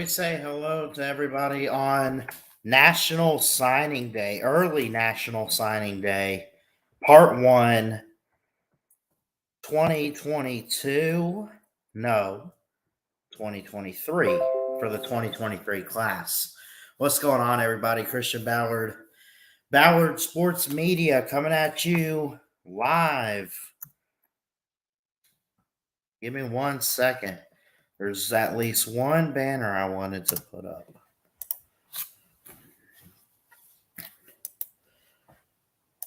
we say hello to everybody on National Signing Day, early National Signing Day, part one, 2022. No, 2023 for the 2023 class. What's going on, everybody? Christian Ballard, Ballard Sports Media coming at you live. Give me 1 second. There's at least one banner I wanted to put up.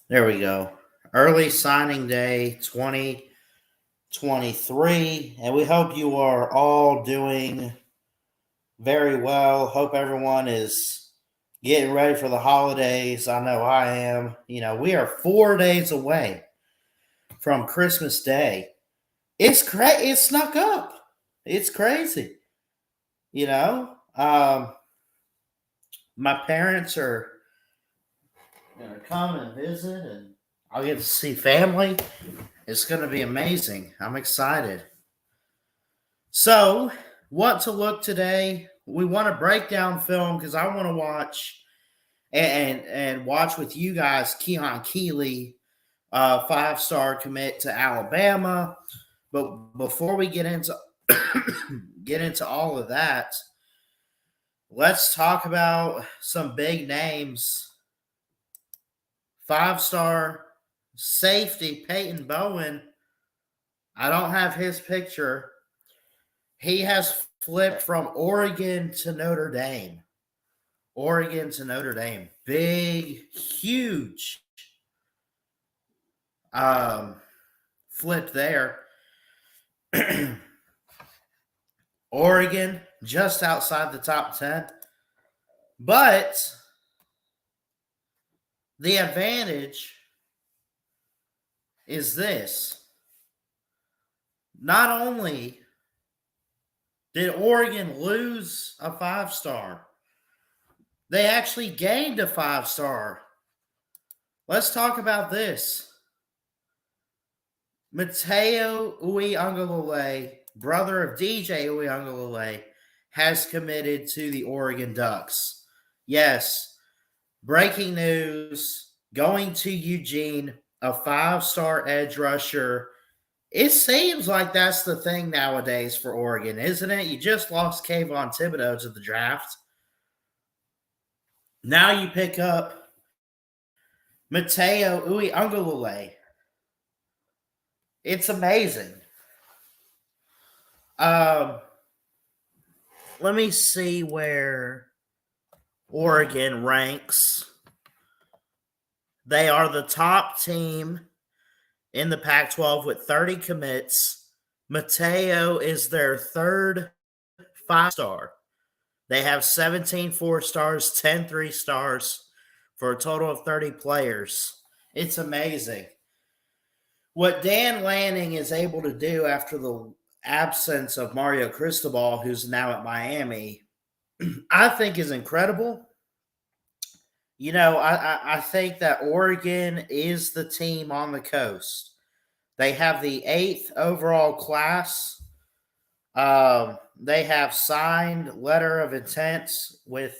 There we go. Early signing day 2023. And we hope you are all doing very well. Hope everyone is getting ready for the holidays. I know I am. We are 4 days away from Christmas Day. It's crazy. It snuck up. It's crazy. My parents are gonna come and visit, and I'll get to see family. It's gonna be amazing. I'm excited. So, what to look today? We want to break down film because I want to watch and watch with you guys Keon Keeley, 5-star commit to Alabama. But before we get into all of that, let's talk about some big names. 5-star safety Peyton Bowen. I don't have his picture. He has flipped from Oregon to Notre Dame. Big, huge flip there. Oregon just outside the top 10. But the advantage is this. Not only did Oregon lose a 5-star, they actually gained a 5-star. Let's talk about this. Matayo Uiagalelei, brother of DJ Uiagalelei, has committed to the Oregon Ducks. Yes, breaking news, going to Eugene, a 5-star edge rusher. It seems like that's the thing nowadays for Oregon, isn't it? You just lost Kayvon Thibodeau to the draft. Now you pick up Matayo Uiagalelei. It's amazing. Let me see where Oregon ranks. They are the top team in the Pac-12 with 30 commits. Matayo is their third 5-star. They have 17 4-stars, 10 3-stars for a total of 30 players. It's amazing. What Dan Lanning is able to do after the absence of Mario Cristobal, who's now at Miami, I think is incredible. I think that Oregon is the team on the coast. They have the 8th overall class. They have signed letter of intent with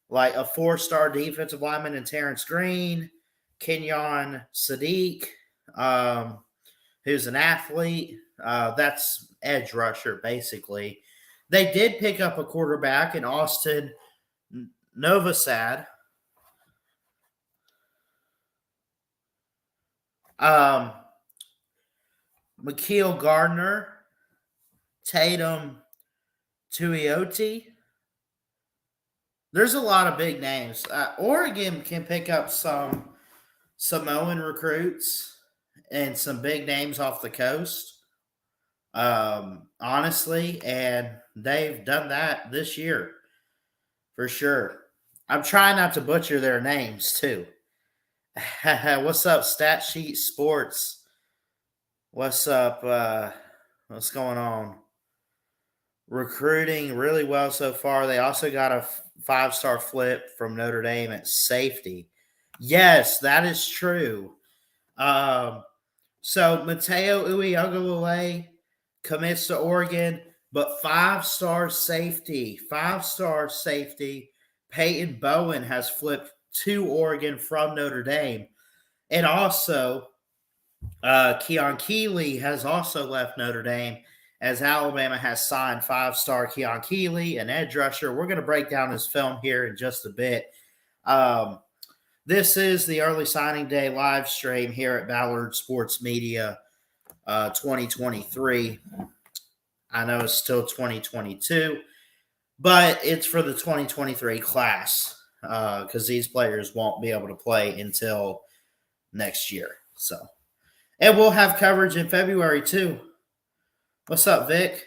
like a 4-star defensive lineman in Terrence Green, Kenyon Sadiq, who's an athlete. That's edge rusher, basically. They did pick up a quarterback in Austin Novosad. Mekeel Gardner, Tatum Tuioti. There's a lot of big names. Oregon can pick up some Samoan recruits and some big names off the coast, honestly, and they've done that this year for sure. I'm trying not to butcher their names too. What's up, Stat Sheet Sports? What's up? What's going on? Recruiting really well so far. They also got a 5-star flip from Notre Dame at safety. Yes, that is true. So Matayo Uiagalelei commits to Oregon. But five-star safety, Peyton Bowen has flipped to Oregon from Notre Dame. And also, Keon Keeley has also left Notre Dame as Alabama has signed five-star Keon Keeley, an edge rusher. We're going to break down his film here in just a bit. This is the early signing day live stream here at Ballard Sports Media 2023. I know it's still 2022, but it's for the 2023 class because these players won't be able to play until next year. So, and we'll have coverage in February too. What's up, Vic?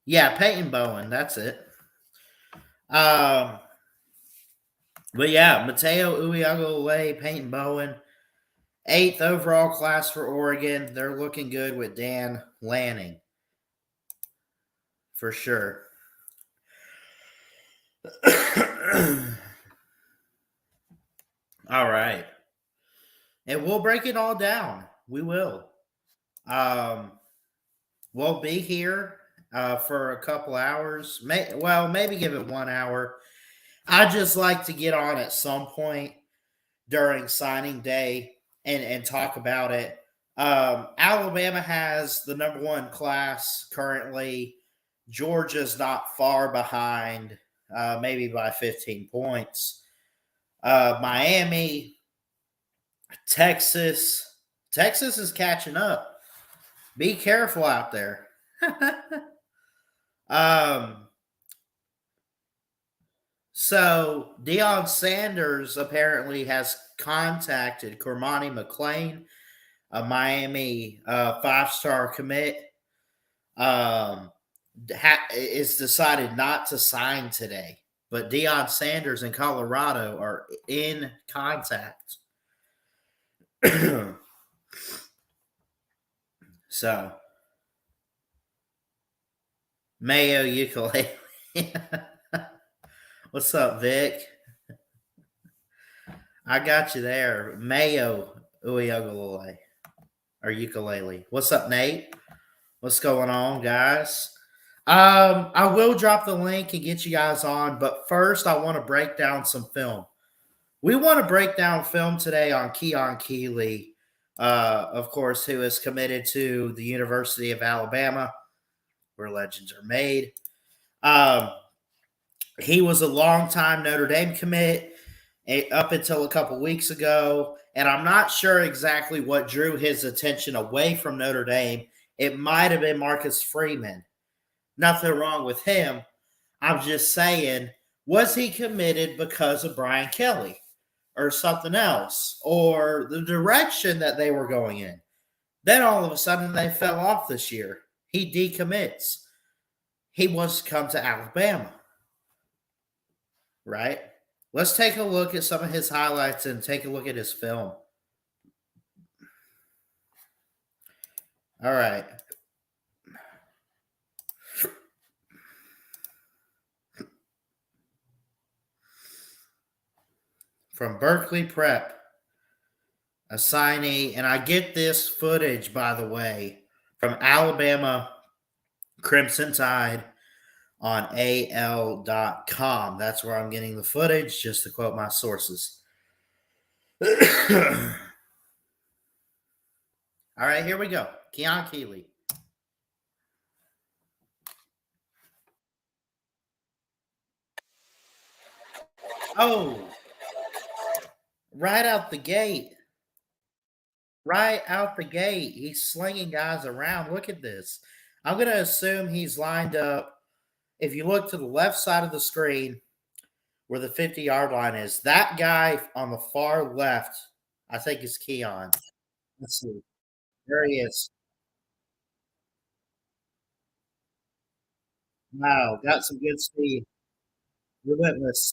Yeah, Peyton Bowen. That's it. But yeah, Mateo Uiagalelei, Peyton Bowen, 8th overall class for Oregon. They're looking good with Dan Lanning for sure. All right. And we'll break it all down. We will. We'll be here for a couple hours. Maybe give it 1 hour. I just like to get on at some point during signing day and talk about it. Alabama has the number 1 class currently. Georgia's not far behind, maybe by 15 points. Miami, Texas is catching up. Be careful out there. So Deion Sanders apparently has contacted Cormani McClain, a Miami 5-star commit. It's decided not to sign today, but Deion Sanders in Colorado are in contact. So, Mayo Ukulele. What's up, Vic? I got you there. Mayo Uiagalelei or ukulele. What's up, Nate? What's going on, guys? I will drop the link and get you guys on, but first I want to break down some film. We want to break down film today on Keon Keeley, of course, who is committed to the University of Alabama, where legends are made. He was a longtime Notre Dame commit up until a couple weeks ago, and I'm not sure exactly what drew his attention away from Notre Dame. It might have been Marcus Freeman. Nothing wrong with him. I'm just saying, was he committed because of Brian Kelly or something else or the direction that they were going in? Then all of a sudden they fell off this year. He decommits. He wants to come to Alabama. Right? Let's take a look at some of his highlights and take a look at his film. All right. From Berkeley Prep, a signee, and I get this footage, by the way, from Alabama Crimson Tide on AL.com. That's where I'm getting the footage, just to quote my sources. All right, here we go. Keon Keeley. Oh, right out the gate. Right out the gate. He's slinging guys around. Look at this. I'm going to assume he's lined up. If you look to the left side of the screen where the 50-yard line is, that guy on the far left, I think is Keon. Let's see. There he is. Wow, got some good speed. Relentless.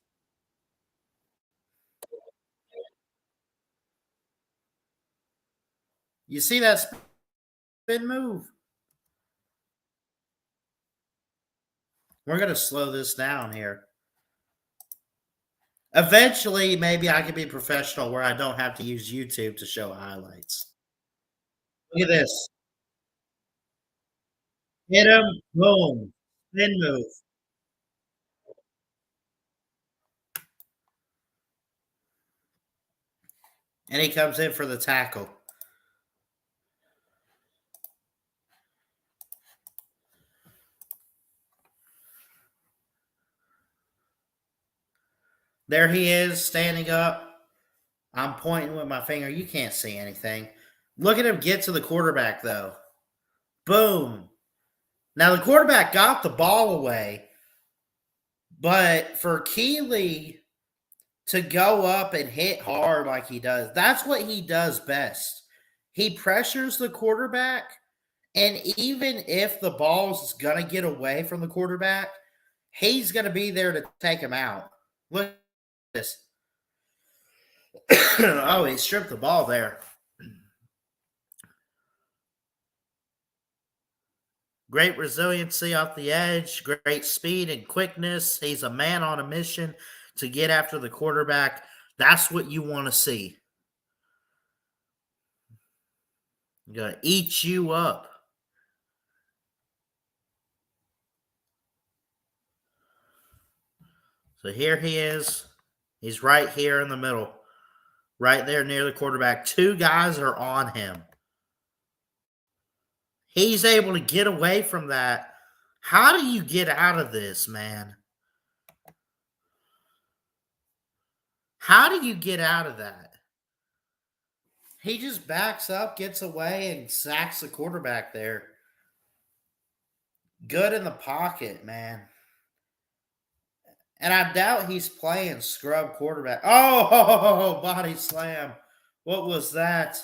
You see that spin move? We're going to slow this down here. Eventually, maybe I can be professional where I don't have to use YouTube to show highlights. Look at this. Hit him. Boom. Spin move. And he comes in for the tackle. There he is, standing up. I'm pointing with my finger. You can't see anything. Look at him get to the quarterback, though. Boom. Now, the quarterback got the ball away, but for Keeley to go up and hit hard like he does, that's what he does best. He pressures the quarterback, and even if the ball's going to get away from the quarterback, he's going to be there to take him out. Look at this. Oh, he stripped the ball there. Great resiliency off the edge, great speed and quickness. He's a man on a mission to get after the quarterback. That's what you want to see. Going to eat you up. So here he is. He's right here in the middle, right there near the quarterback. Two guys are on him. He's able to get away from that. How do you get out of this, man? How do you get out of that? He just backs up, gets away, and sacks the quarterback there. Good in the pocket, man. And I doubt he's playing scrub quarterback. Oh, body slam. What was that?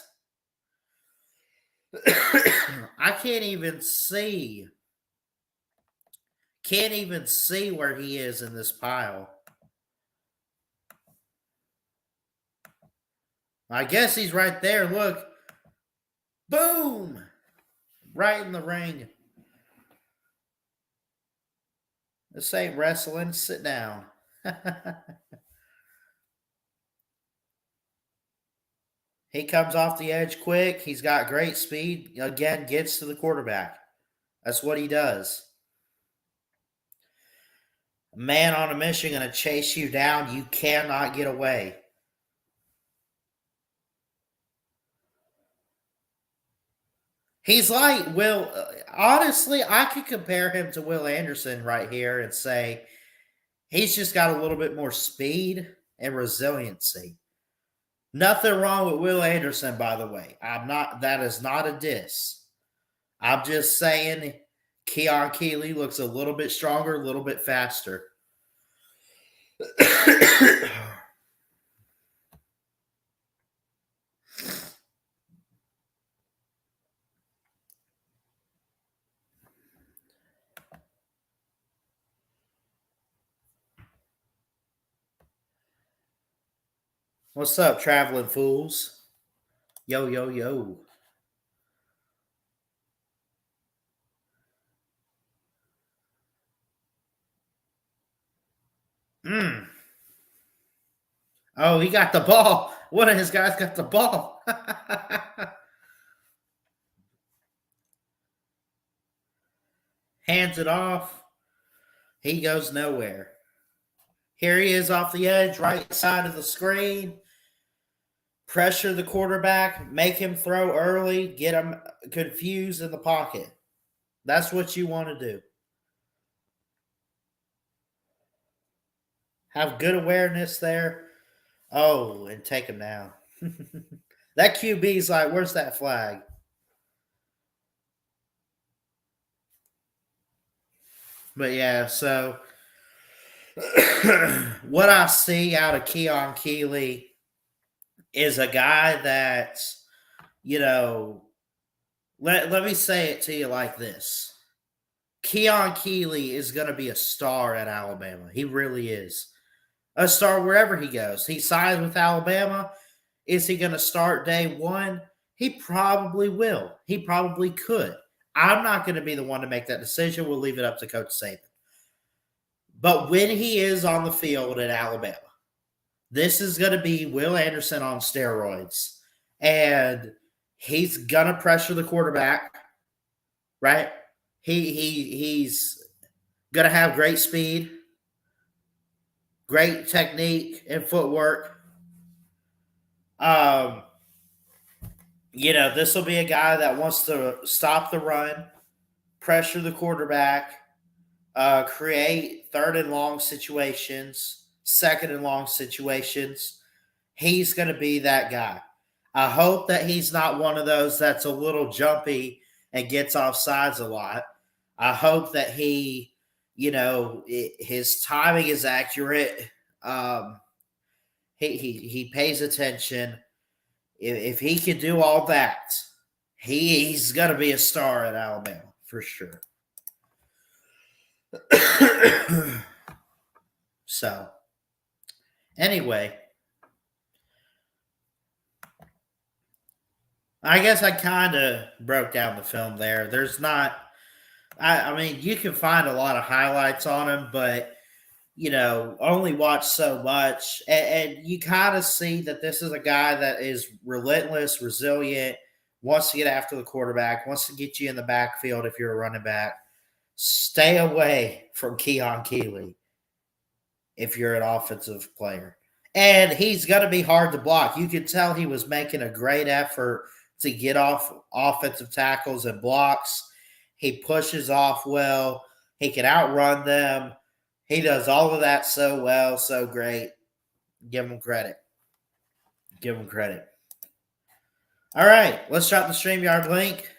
I can't even see. Can't even see where he is in this pile. I guess he's right there. Look. Boom. Right in the ring. This ain't wrestling. Sit down. He comes off the edge quick. He's got great speed. Again, gets to the quarterback. That's what he does. Man on a mission going to chase you down. You cannot get away. He's like Will. Honestly, I could compare him to Will Anderson right here and say he's just got a little bit more speed and resiliency. Nothing wrong with Will Anderson, by the way. That is not a diss. I'm just saying Keon Keeley looks a little bit stronger, a little bit faster. What's up, traveling fools? Yo, yo, yo. Oh, he got the ball. One of his guys got the ball. Hands it off. He goes nowhere. Here he is off the edge, right side of the screen. Pressure the quarterback, make him throw early, get him confused in the pocket. That's what you want to do. Have good awareness there. Oh, and take him down. That QB's like, where's that flag? But yeah, so what I see out of Keon Keeley is a guy that, let me say it to you like this. Keon Keeley is going to be a star at Alabama. He really is. A star wherever he goes. He signs with Alabama. Is he going to start day one? He probably will. He probably could. I'm not going to be the one to make that decision. We'll leave it up to Coach Saban. But when he is on the field at Alabama, this is going to be Will Anderson on steroids. And he's going to pressure the quarterback, right? He's gonna have great speed, great technique and footwork. Um, this will be a guy that wants to stop the run, pressure the quarterback, create third and long situations, second and long situations. He's going to be that guy. I hope that he's not one of those that's a little jumpy and gets off sides a lot. I hope that his timing is accurate. Um, he pays attention. If he can do all that, he's going to be a star at Alabama for sure. So, anyway, I guess I kind of broke down the film there. There's not, I mean, you can find a lot of highlights on him, but only watch so much. And you kind of see that this is a guy that is relentless, resilient, wants to get after the quarterback, wants to get you in the backfield if you're a running back. Stay away from Keon Keeley if you're an offensive player. And he's going to be hard to block. You could tell he was making a great effort to get off offensive tackles and blocks. He pushes off well. He can outrun them. He does all of that so well, so great. Give him credit. Give him credit. All right, let's drop the StreamYard link.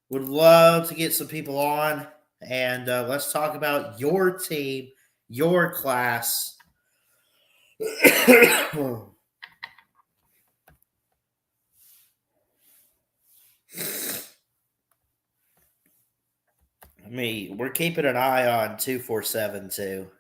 Would love to get some people on, and let's talk about your team, your class. We're keeping an eye on 247 too.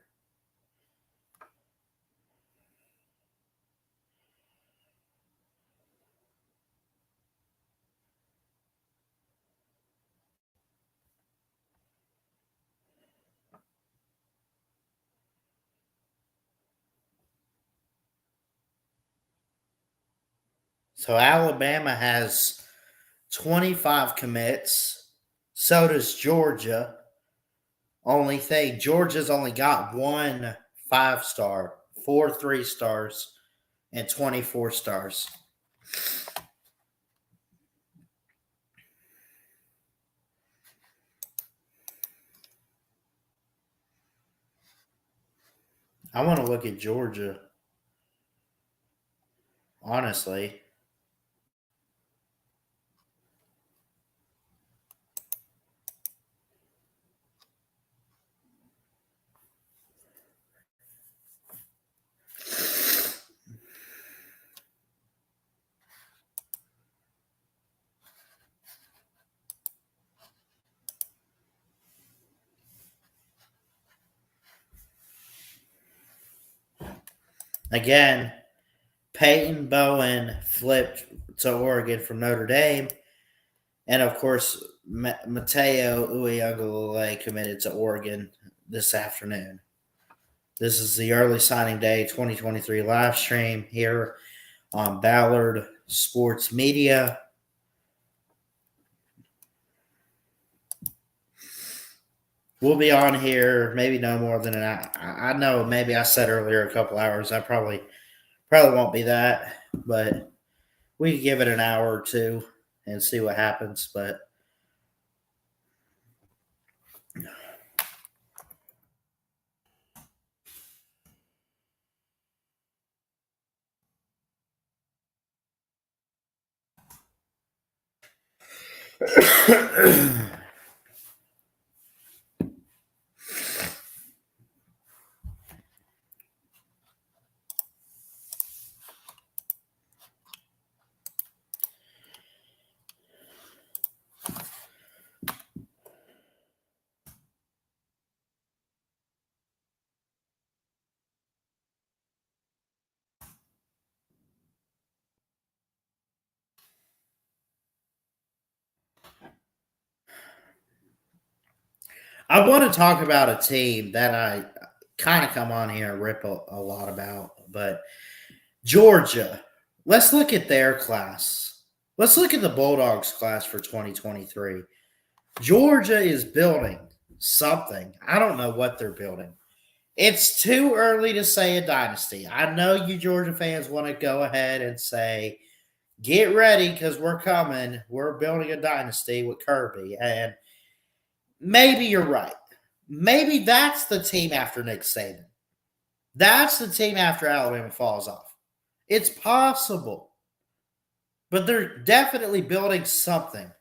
So Alabama has 25 commits. So does Georgia. Only thing, Georgia's only got 1 5-star, 4 3-stars, and 24 stars. I want to look at Georgia. Honestly. Again, Peyton Bowen flipped to Oregon from Notre Dame. And of course, Mateo Uiagalelei committed to Oregon this afternoon. This is the early signing day 2023 live stream here on Ballard Sports Media. We'll be on here maybe no more than an hour. I know maybe I said earlier a couple hours. I probably won't be that, but we can give it an hour or two and see what happens. But I want to talk about a team that I kind of come on here and rip a lot about, but Georgia. Let's look at their class. Let's look at the Bulldogs class for 2023. Georgia is building something. I don't know what they're building. It's too early to say a dynasty. I know you Georgia fans want to go ahead and say, get ready because we're coming. We're building a dynasty with Kirby. And maybe you're right. Maybe that's the team after Nick Saban. That's the team after Alabama falls off. It's possible. But they're definitely building something.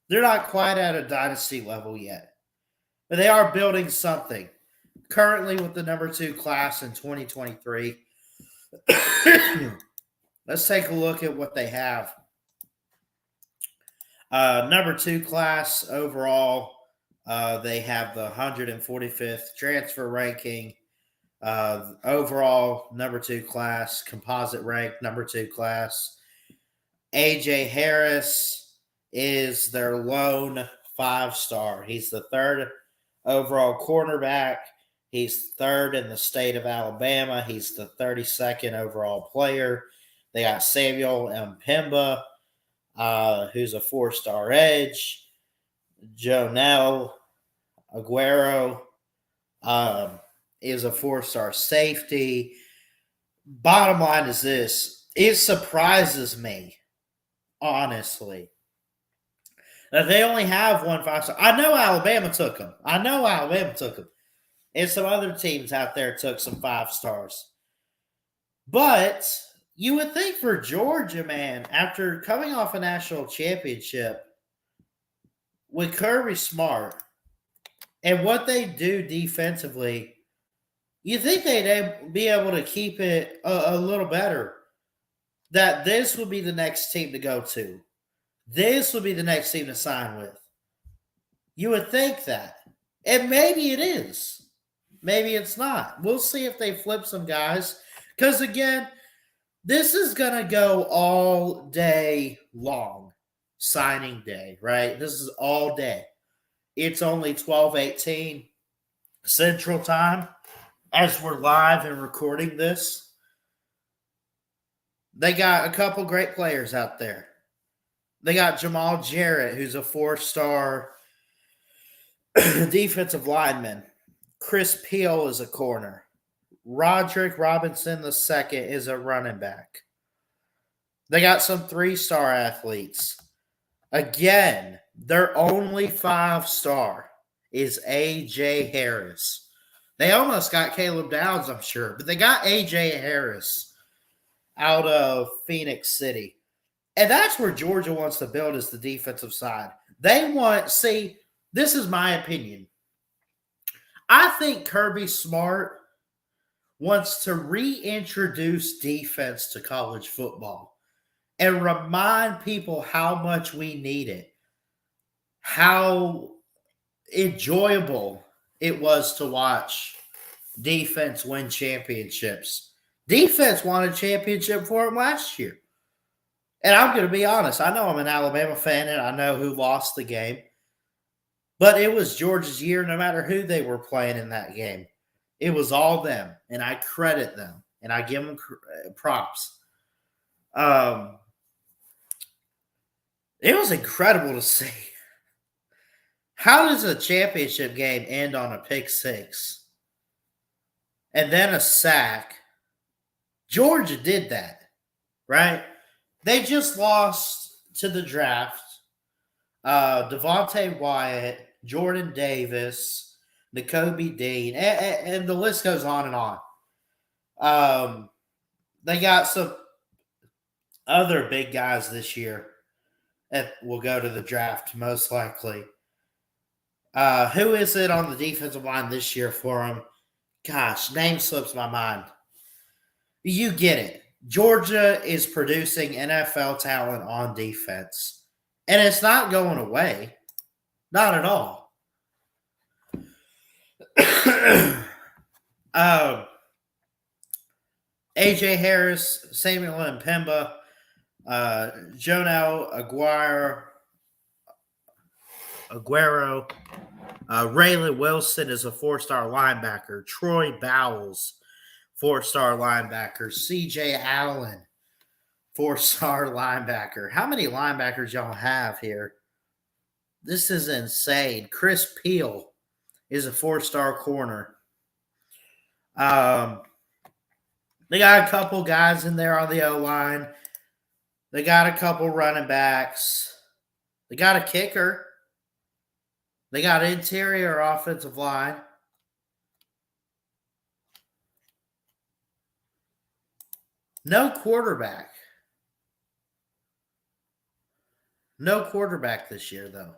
They're not quite at a dynasty level yet. But they are building something. Currently with the number 2 class in 2023. Let's take a look at what they have. Number 2 class overall, they have the 145th transfer ranking. Overall, number 2 class, composite rank, number 2 class. AJ Harris is their lone 5-star. He's the 3rd overall cornerback. He's 3rd in the state of Alabama. He's the 32nd overall player. They got Samuel Mpemba, who's a 4-star edge. Jonel Aguero is a 4-star safety. Bottom line is this. It surprises me, honestly, that they only have one 5-star. I know Alabama took him. And some other teams out there took some 5-stars. But you would think for Georgia, man, after coming off a national championship with Kirby Smart and what they do defensively, you think they'd be able to keep it a little better. That this would be the next team to go to. This would be the next team to sign with. You would think that. And maybe it is. Maybe it's not. We'll see if they flip some guys. Because, again, this is going to go all day long. Signing day, right? This is all day. It's only 12:18 Central Time as we're live and recording this. They got a couple great players out there. They got Jamal Jarrett, who's a 4-star defensive lineman. Chris Peel is a corner. Roderick Robinson II is a running back. They got some 3-star athletes. Again, their only 5-star is A.J. Harris. They almost got Caleb Downs, I'm sure, but they got A.J. Harris out of Phoenix City. And that's where Georgia wants to build, is the defensive side. They want, see, this is my opinion. I think Kirby Smart wants to reintroduce defense to college football and remind people how much we need it, how enjoyable it was to watch defense win championships. Defense won a championship for them last year. And I'm going to be honest, I know I'm an Alabama fan and I know who lost the game. But it was Georgia's year no matter who they were playing in that game. It was all them. And I credit them. And I give them props. It was incredible to see. How does a championship game end on a pick six? And then a sack? Georgia did that, right? They just lost to the draft. Devontae Wyatt, Jordan Davis, Nakobe Dean, and the list goes on and on. They got some other big guys this year that will go to the draft, most likely. Who is it on the defensive line this year for them? Gosh, name slips my mind. You get it. Georgia is producing NFL talent on defense. And it's not going away. Not at all. A.J. Harris, Samuel Mpemba, Jonel Aguero, Raylan Wilson is a 4-star linebacker. Troy Bowles, 4-star linebacker. C.J. Allen, 4-star linebacker. How many linebackers y'all have here? This is insane. Chris Peel is a 4-star corner. They got a couple guys in there on the O line. They got a couple running backs. They got a kicker. They got interior offensive line. No quarterback. No quarterback this year, though.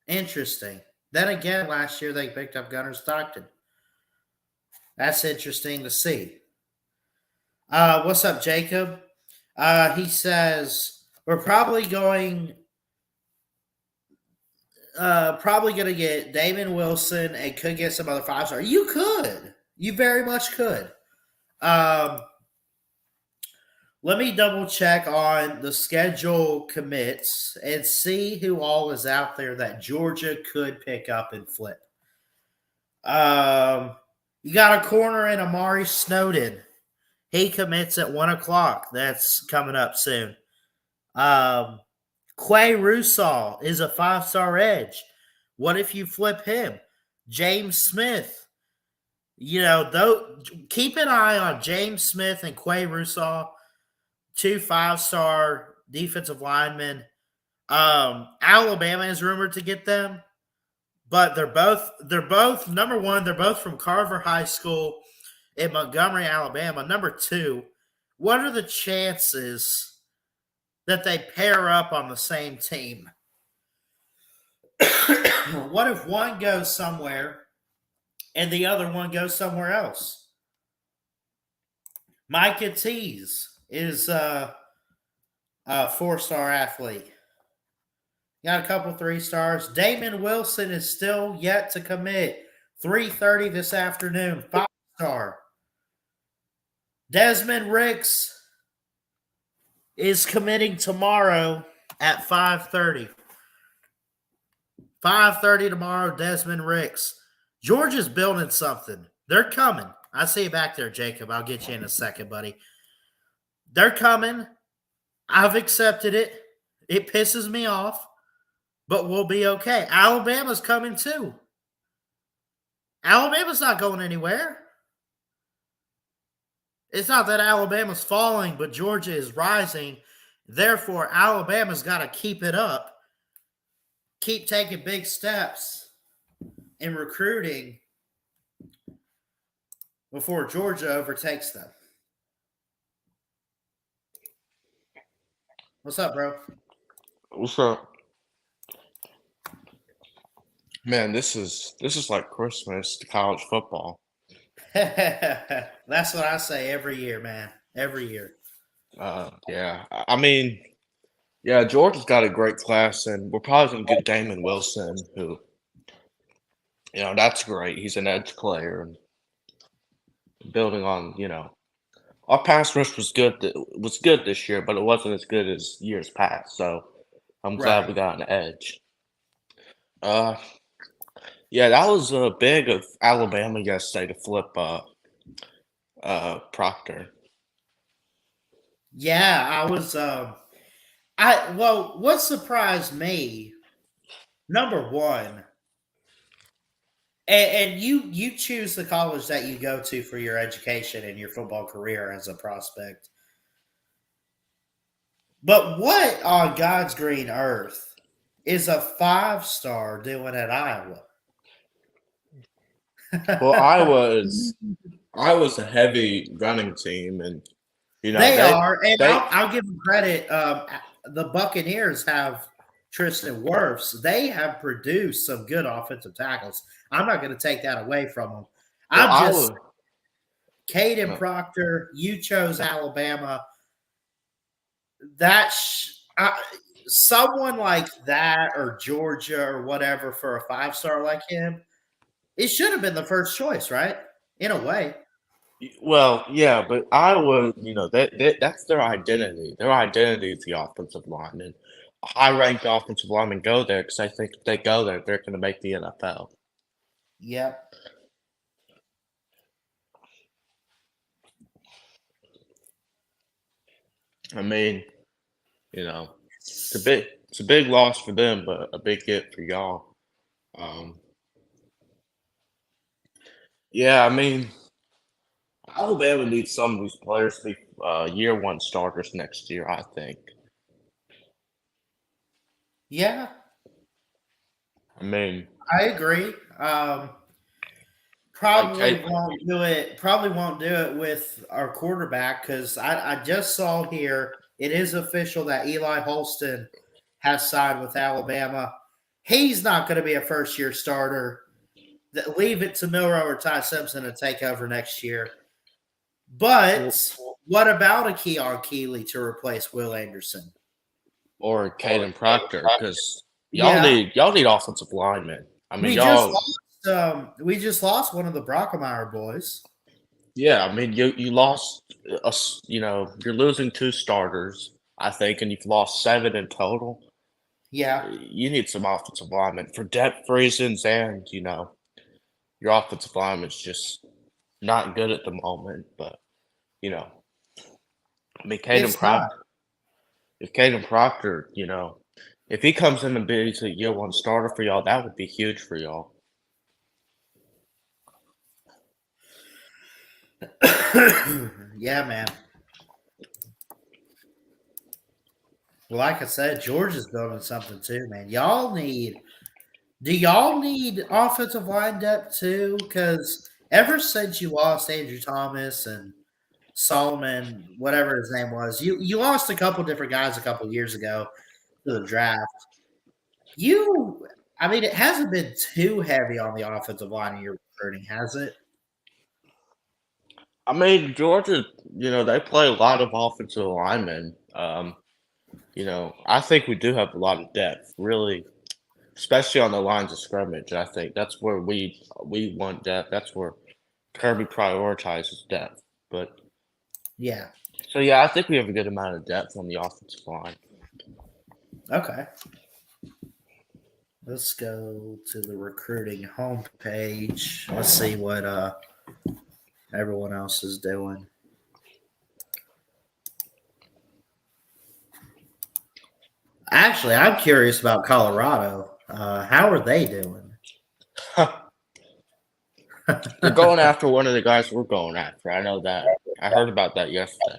Interesting. Then again, last year they picked up Gunnar Stockton. That's interesting to see. What's up, Jacob? He says we're probably going to get Damon Wilson and could get some other 5-star. You could. You very much could. Let me double check on the schedule commits and see who all is out there that Georgia could pick up and flip. You got a corner in Amari Snowden. He commits at 1 o'clock. That's coming up soon. Quay Russaw is a 5-star edge. What if you flip him? James Smith. Keep an eye on James Smith and Quay Russaw, 2 5-star defensive linemen. Alabama is rumored to get them, but they're both number one. They're both from Carver High School in Montgomery, Alabama. Number two, what are the chances that they pair up on the same team? What if one goes somewhere and the other one goes somewhere else? Micah Tease is a 4-star athlete. Got a couple 3-stars. Damon Wilson is still yet to commit. 3:30 this afternoon. 5-star. Desmond Ricks is committing tomorrow at 5:30. 5:30 tomorrow, Desmond Ricks. Georgia's building something. They're coming. I see you back there, Jacob. I'll get you in a second, buddy. They're coming. I've accepted it. It pisses me off, but we'll be okay. Alabama's coming too. Alabama's not going anywhere. It's not that Alabama's falling, but Georgia is rising. Therefore, Alabama's got to keep it up, keep taking big steps in recruiting before Georgia overtakes them. What's up, bro? What's up? Man, this is like Christmas to college football. That's what I say every year, man. Every year. Yeah. I mean, yeah, Georgia's got a great class, and we're probably gonna get Damon Wilson, who, that's great. He's an edge player, and building on, our pass rush was good. Was good this year, but it wasn't as good as years past. So I'm glad we got an edge. Yeah, that was big of Alabama yesterday to flip Proctor. Yeah, I was. What surprised me, number one, and you choose the college that you go to for your education and your football career as a prospect. But what on God's green earth is a 5-star doing at Iowa? Well, Iowa's a heavy running team, and they are, and I'll give them credit. The Buccaneers have Tristan Wirfs. They have produced some good offensive tackles. I'm not going to take that away from them. Caden Proctor, you chose Alabama. Someone like that, or Georgia, or whatever, for a 5-star like him, it should have been the first choice, right? In a way. Well, yeah, but Iowa, that's their identity. Their identity is the offensive line, and high-ranked offensive linemen go there because I think if they go there, they're going to make the NFL. Yep. I mean, to it's a big loss for them, but a big hit for y'all. Um, yeah, I mean, Alabama needs some of these players to be year one starters next year. I think. Yeah, I mean, I agree. like Probably won't do it. Probably won't do it with our quarterback because I just saw here it is official that Eli Holston has signed with Alabama. He's not going to be a first year starter. Leave it to Milrow or Ty Simpson to take over next year. But what about a Keon Keeley to replace Will Anderson? or Caden Proctor because Yeah, y'all need offensive linemen. I mean, we just y'all. lost. We just lost one of the Brockemeyer boys. Yeah, I mean, you lost. You're losing two starters, I think, and you've lost 7 in total. Yeah, You need some offensive linemen for depth reasons, and your offensive lineman's just not good at the moment. But you know, I mean, it's not. If Caden Proctor, if he comes in and be a year one starter for y'all, that would be huge for y'all. Yeah, man. Well, like I said, Georgia's building something too, man. Do y'all need offensive line depth too? Because ever since you lost Andrew Thomas and Solomon, whatever his name was, you lost a couple different guys a couple years ago to the draft. I mean, it hasn't been too heavy on the offensive line in your recruiting, has it? I mean, Georgia, they play a lot of offensive linemen. I think we do have a lot of depth, really, especially on the lines of scrimmage. I think that's where we want depth. That's where Kirby prioritizes depth. But Yeah. so yeah, I think we have a good amount of depth on the offensive line. Okay. Let's go to the recruiting homepage. Let's see what everyone else is doing. Actually, I'm curious about Colorado. How are they doing? They're going after one of the guys we're going after. I know that. I heard about that yesterday.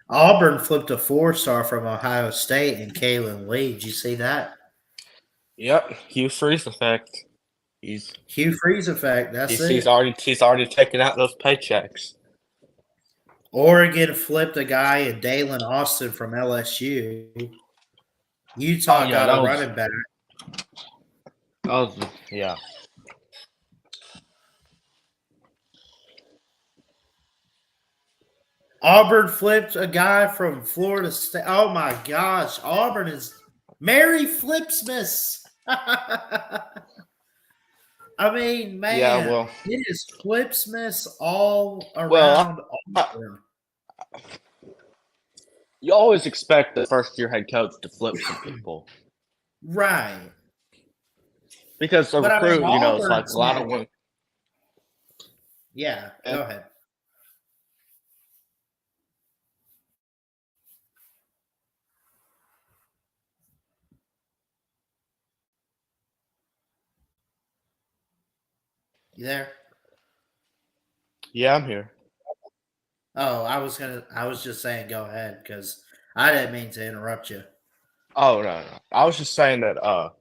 Auburn flipped a 4-star from Ohio State and Kalen Lee. Did you see that? Yep, Hugh Freeze effect. He's Hugh Freeze effect. That's he's it. already taking out those paychecks. Oregon flipped a guy in Dalen Austin from LSU. Oh Utah yeah, got a running back. Yeah. Auburn flipped a guy from Florida State. Oh my gosh. Auburn is Mary Flipsmas. I mean, Yeah, man, well, it is Flipsmas all well, around I, Auburn. you always expect the first year head coach to flip some people Right. because the But I mean, recruit, it's like a Auburn's lot of had, women. yeah, go ahead. You there? Yeah, I'm here. Oh, I was just saying go ahead because I didn't mean to interrupt you. Oh no. I was just saying that. I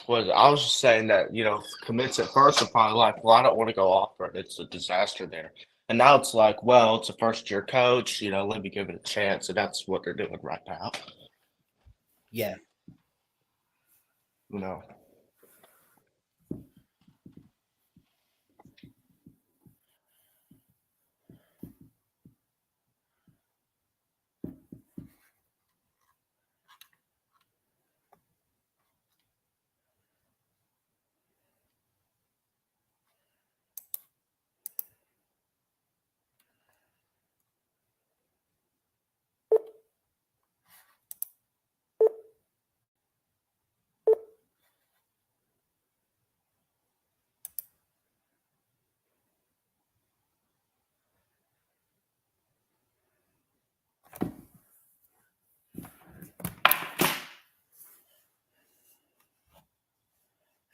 was just saying that commits at first are probably like, well, I don't want to go off it. It's a disaster there. And now it's like, well, it's a first year coach. Let me give it a chance, and that's what they're doing right now. Yeah. You know.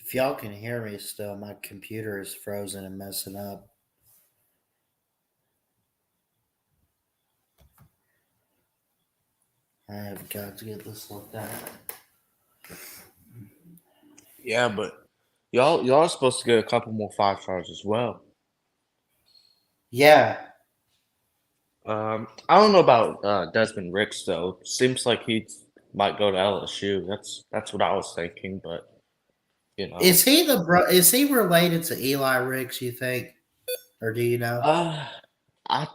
If y'all can hear me still, my computer is frozen and messing up. I have got to get this looked at. Yeah, but y'all are supposed to get a couple more 5 stars as well. Yeah. I don't know about Desmond Ricks though. Seems like he might go to LSU. That's what I was thinking, but you know. Is he related to Eli Ricks, you think? Or do you know? I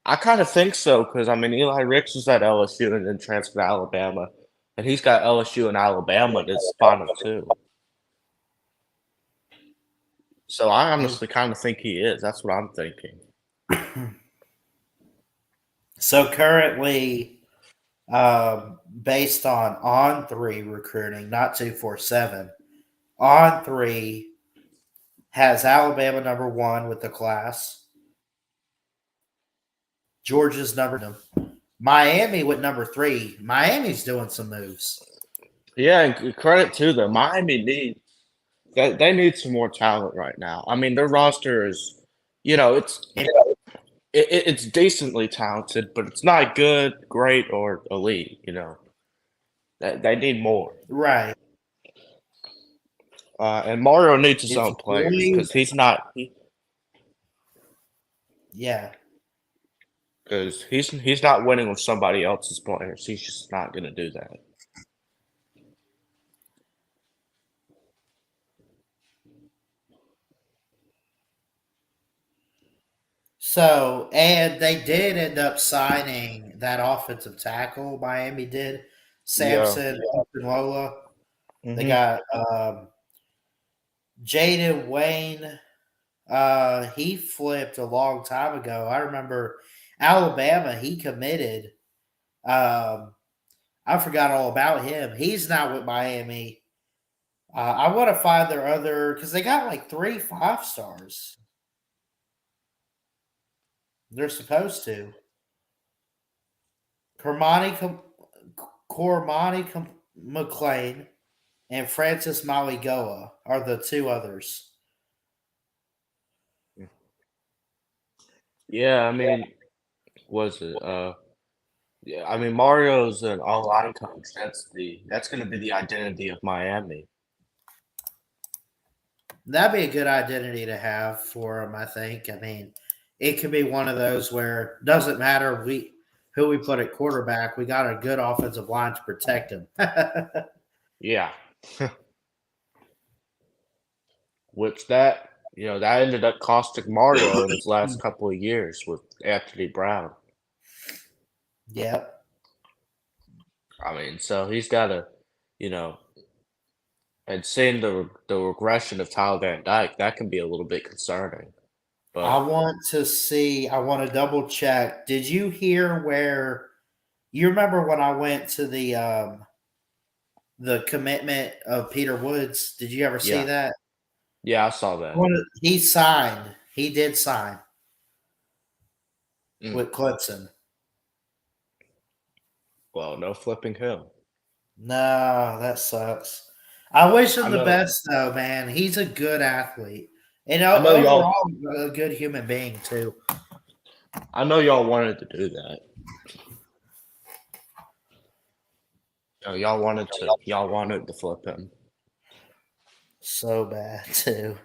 I kind of think so because I mean Eli Ricks was at LSU and then transferred to Alabama, and he's got LSU and Alabama in his final two. So I honestly kind of think he is. That's what I'm thinking. So currently, based on three recruiting, not 247, on three has Alabama number one with the class. Georgia's number Miami with number three. Miami's doing some moves. Yeah, and credit to them. Miami needs they need some more talent right now. I mean, their roster is, it's decently talented, but it's not good, great, or elite. They need more. Right. And Mario needs his It's own players really, because he's not yeah. because he's not winning with somebody else's players. He's just not going to do that. So, and they did end up signing that offensive tackle. Miami did, Yeah. Samson Lola. They Mhm. got Jaden Wayne. He flipped a long time ago. I remember Alabama. He committed. I forgot all about him. He's now with Miami. I want to find their other because they got like 3 5 stars. They're supposed to. Cormani McLean and Francis Maligoa are the two others. Yeah, I mean, was it? Yeah, I mean, Mario's an online coach. That's going to be the identity of Miami. That'd be a good identity to have for them, I think. I mean, it could be one of those where it doesn't matter who we put at quarterback, we got a good offensive line to protect him. Yeah. Which that ended up costing Mario in his last couple of years with Anthony Brown. Yep. I mean, so he's got to, you know, and seeing the regression of Tyler Van Dyke, that can be a little bit concerning. I But want to double check. Did you hear where you remember when I went to the commitment of Peter Woods? Did you ever see yeah, that? yeah, I saw that. He signed. He did sign Mm. with Clemson. Well, no flipping him. No, that sucks. I wish I him the know, best though, man. He's a good athlete. And I know y'all, overall a good human being too. I know y'all wanted to do that. Y'all wanted to flip him. So bad too.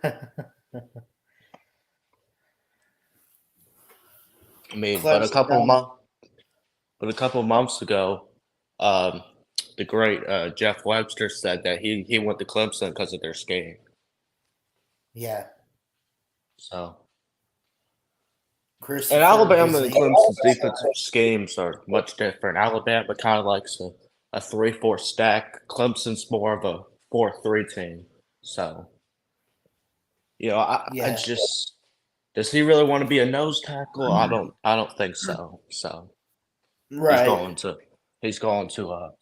I mean, Clemson done. but a couple months ago, um, the great Jeff Webster said that he went to Clemson because of their scheme. Yeah. So, and Christopher Alabama and Vizzini. Clemson's defensive schemes are much different. Alabama kind of likes a 3-4 stack. Clemson's more of a 4-3 team. So, I Yeah. just does he really want to be a nose tackle? I don't think so. So he's Right. going to Clemson.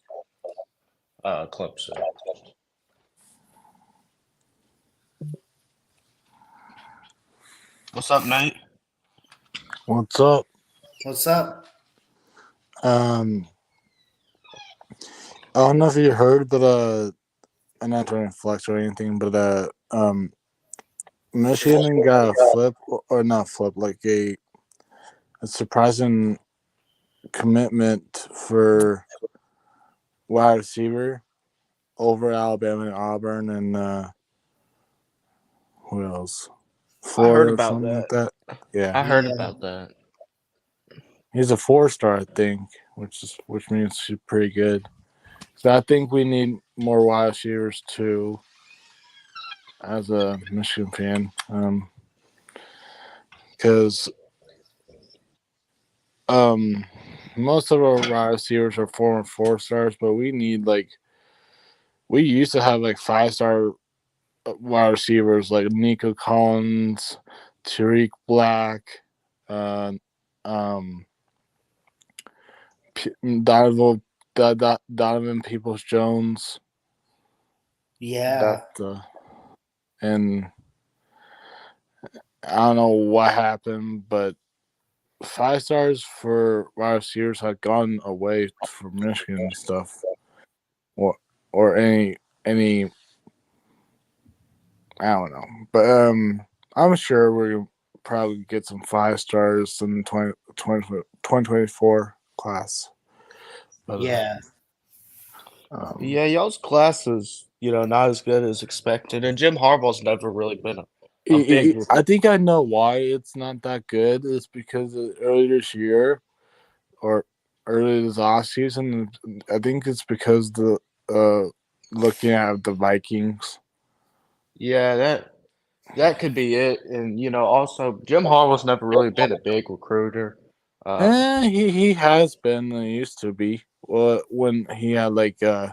What's up, Nate? What's up? What's up? I don't know if you heard, but I'm not trying to flex or anything, but Michigan got a flip or not flip, like a surprising commitment for wide receiver over Alabama and Auburn and who else? I heard Florida or about something like that. that. Yeah, I heard Yeah. about that. he's a 4-star, I think, which means he's pretty good. So I think we need more wide receivers too, as a Michigan fan, because most of our wide receivers are former 4-stars, but we used to have like 5-star wide receivers like Nico Collins, Tariq Black, uh, um, Donovan Donovan Peoples Jones. Yeah. And I don't know what happened, but 5-stars for wide receivers had gone away from Michigan and stuff, or any I don't know, but I'm sure we'll probably get some 5-stars in the 2024 class. But, Yeah. Yeah, y'all's class is, not as good as expected. And Jim Harbaugh's never really been a big I think I know why it's not that good. It's because earlier this year or earlier this last season, I think it's because looking at the Vikings. Yeah, that could be it. And also Jim Harbaugh's never really been a big recruiter. He has been. He used to be. Well, when he had like I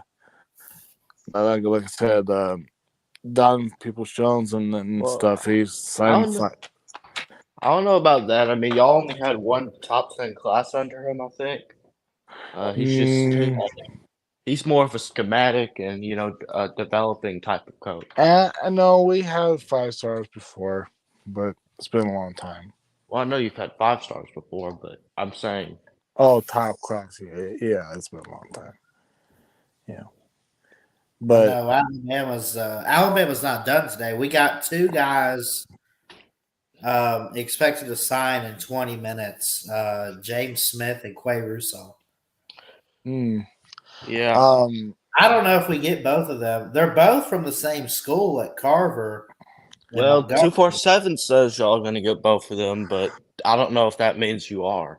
said, Don Peoples Jones and Well, stuff. He's I signed. don't know. I don't know about that. I mean, y'all only had one top 10 class under him, I think. He's more of a schematic and developing type of coach. I know we have 5-stars before, but it's been a long time. Well, I know you've had 5-stars before, but I'm saying. Oh, top class. Yeah, it's been a long time. Yeah. But no, Alabama's not done today. We got 2 guys expected to sign in 20 minutes. James Smith and Quay Russo. Yeah. I don't know if we get both of them. They're both from the same school at Carver. Well, 247 says y'all are going to get both of them, but I don't know if that means you are.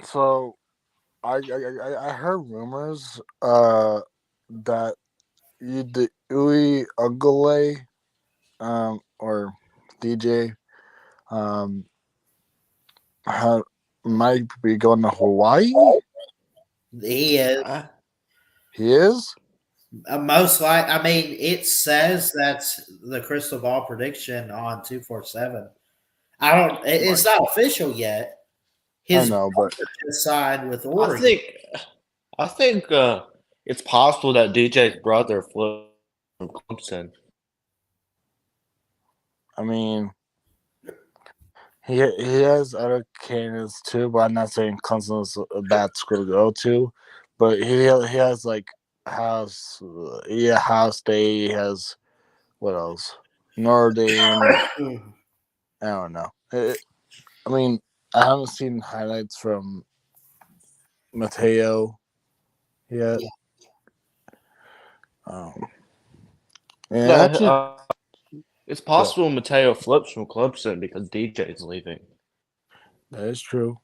So I heard rumors that Uli Ugale or DJ might be going to Hawaii. He is. He is? Most likely. I mean, it says that's the crystal ball prediction on 247. It's not official yet. I know, but just signed with Oregon. I think it's possible that DJ's brother flew from Clemson. I mean, he has other candidates too, but I'm not saying Clemson is a bad school to go to. But he has like Ohio State. He has what else? Notre Dame. I don't know. I mean, I haven't seen highlights from Mateo yet. It's possible Mateo flips from Clemson because DJ's leaving. That is true.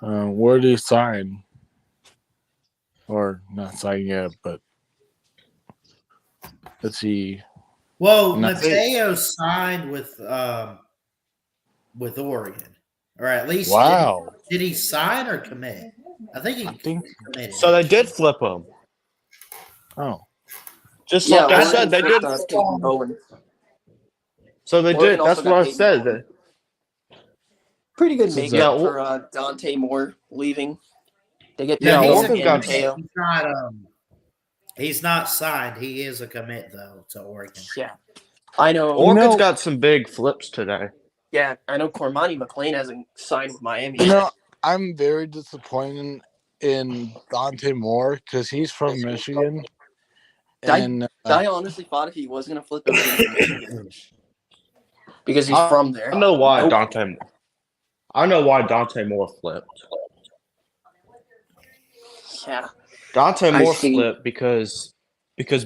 Where did he sign? Or not sign yet, but let's see. Well, Mateo signed with Oregon, or at least did he sign or commit? I think he committed. So they did flip him. Oh, just like I said, they did. So they did. That's what I said. Pretty good makeup for Dante Moore leaving. They get Mateo. He's not signed. He is a commit though to Oregon. Yeah, I know. Oregon's got some big flips today. Yeah, I know. Cormani McClain hasn't signed with Miami. I'm very disappointed in Dante Moore because he's from Michigan. And I honestly thought if he was going to flip, it was going to be Michigan. Because he's from there. I know why Dante Moore flipped. Yeah. Dante Moore flipped because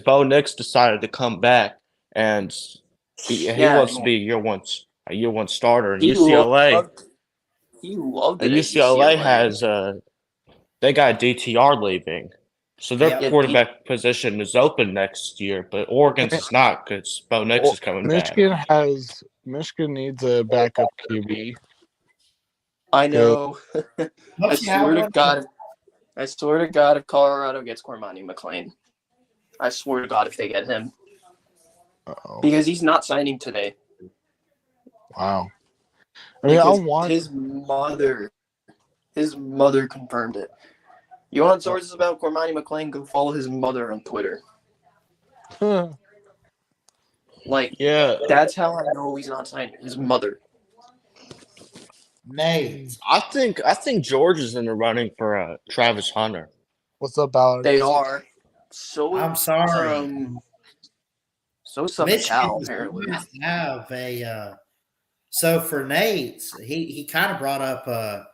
Bo Nix decided to come back and he wants to be a year one starter. And UCLA loved it. UCLA has they got DTR leaving. So their quarterback position is open next year, but Oregon's is not because Bo Nix is coming back. Michigan needs a backup QB. I know. I swear to God, if Colorado gets Cormani McLean, I swear to God if they get him. Uh-oh. Because he's not signing today. Wow. I mean, his mother confirmed it. You want sources about Cormani McLean? Go follow his mother on Twitter. That's how I know he's not signing. His mother. Nate, I think George is in the running for Travis Hunter. What's up, Alex? They are. So I'm sorry. So Southern Cal apparently have a. So for Nate, he kind of brought up a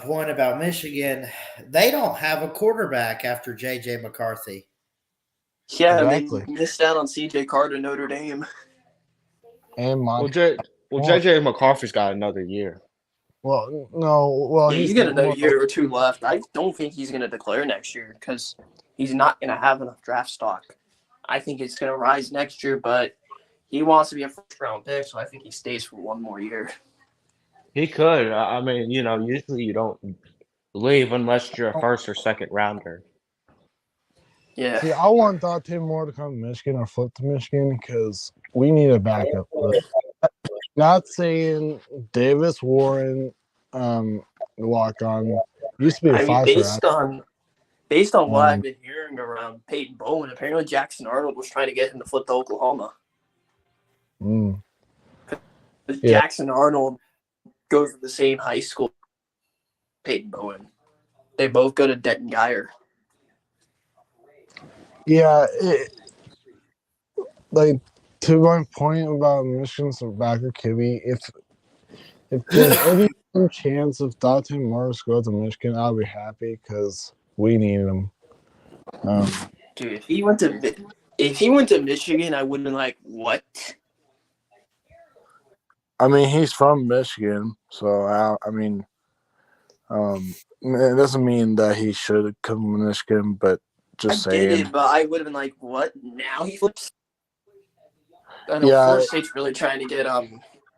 point about Michigan. They don't have a quarterback after J.J. McCarthy. Yeah, exactly. They missed out on C.J. Carter, Notre Dame. And J.J. McCarthy's got another year. Well, no. Well, he's got another year or two left. I don't think he's going to declare next year because he's not going to have enough draft stock. I think it's going to rise next year, but he wants to be a first-round pick, so I think he stays for one more year. He could. I mean, usually you don't leave unless you're a first or second rounder. Yeah. See, I want Dante Moore to come to Michigan or flip to Michigan because we need a backup. Not saying Davis Warren, walk on, used to be a five-star. Based on what I've been hearing around Peyton Bowen, apparently Jackson Arnold was trying to get him to flip to Oklahoma. Jackson Arnold goes to the same high school Peyton Bowen. They both go to Denton Guyer. Yeah, to my point about Michigan's backer QB, if there's any chance of Dante Morris go to Michigan, I'll be happy because we need him. Dude, if he went to Michigan, I would have been like, what? I mean, he's from Michigan, so it doesn't mean that he should come to Michigan, but just saying. I get it, but I would have been like, what? Now he flips? I know Florida State's really trying to get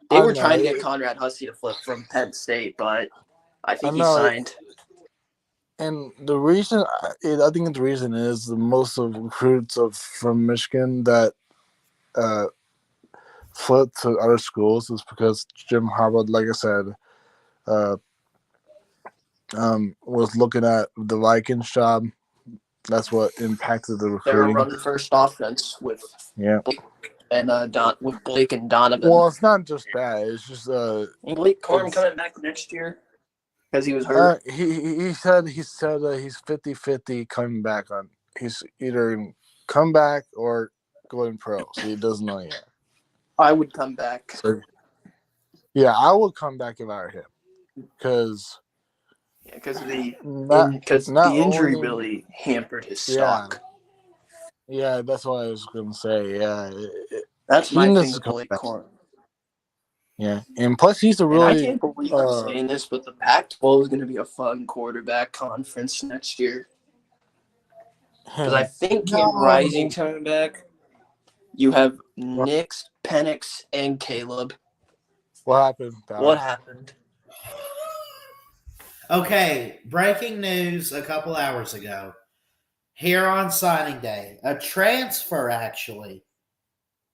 they were trying to get Conrad Hussey to flip from Penn State, but I think he signed. And the reason I think the reason is the most of recruits from Michigan that flip to other schools is because Jim Harbaugh, like I said, was looking at the Vikings job. That's what impacted the recruiting. They were running first offense with Blake with Blake and Donovan. Well, it's not just that. It's just Blake Corum coming back next year because he was hurt. He said he's 50-50 coming back on. He's either come back or going pro. So he doesn't know yet. I would come back. So, yeah, I would come back if I were him because the injury really hampered his stock. Yeah, that's what I was going to say. Yeah, that's my thing with Blake Corum. Yeah, and plus he's a really. And I can't believe I'm saying this, but the Pac-12 is going to be a fun quarterback conference next year. Because I think in Rising coming back, you have Nix, Penix, and Caleb. What happened? What happened? Okay, breaking news a couple hours ago. Here on signing day, a transfer actually.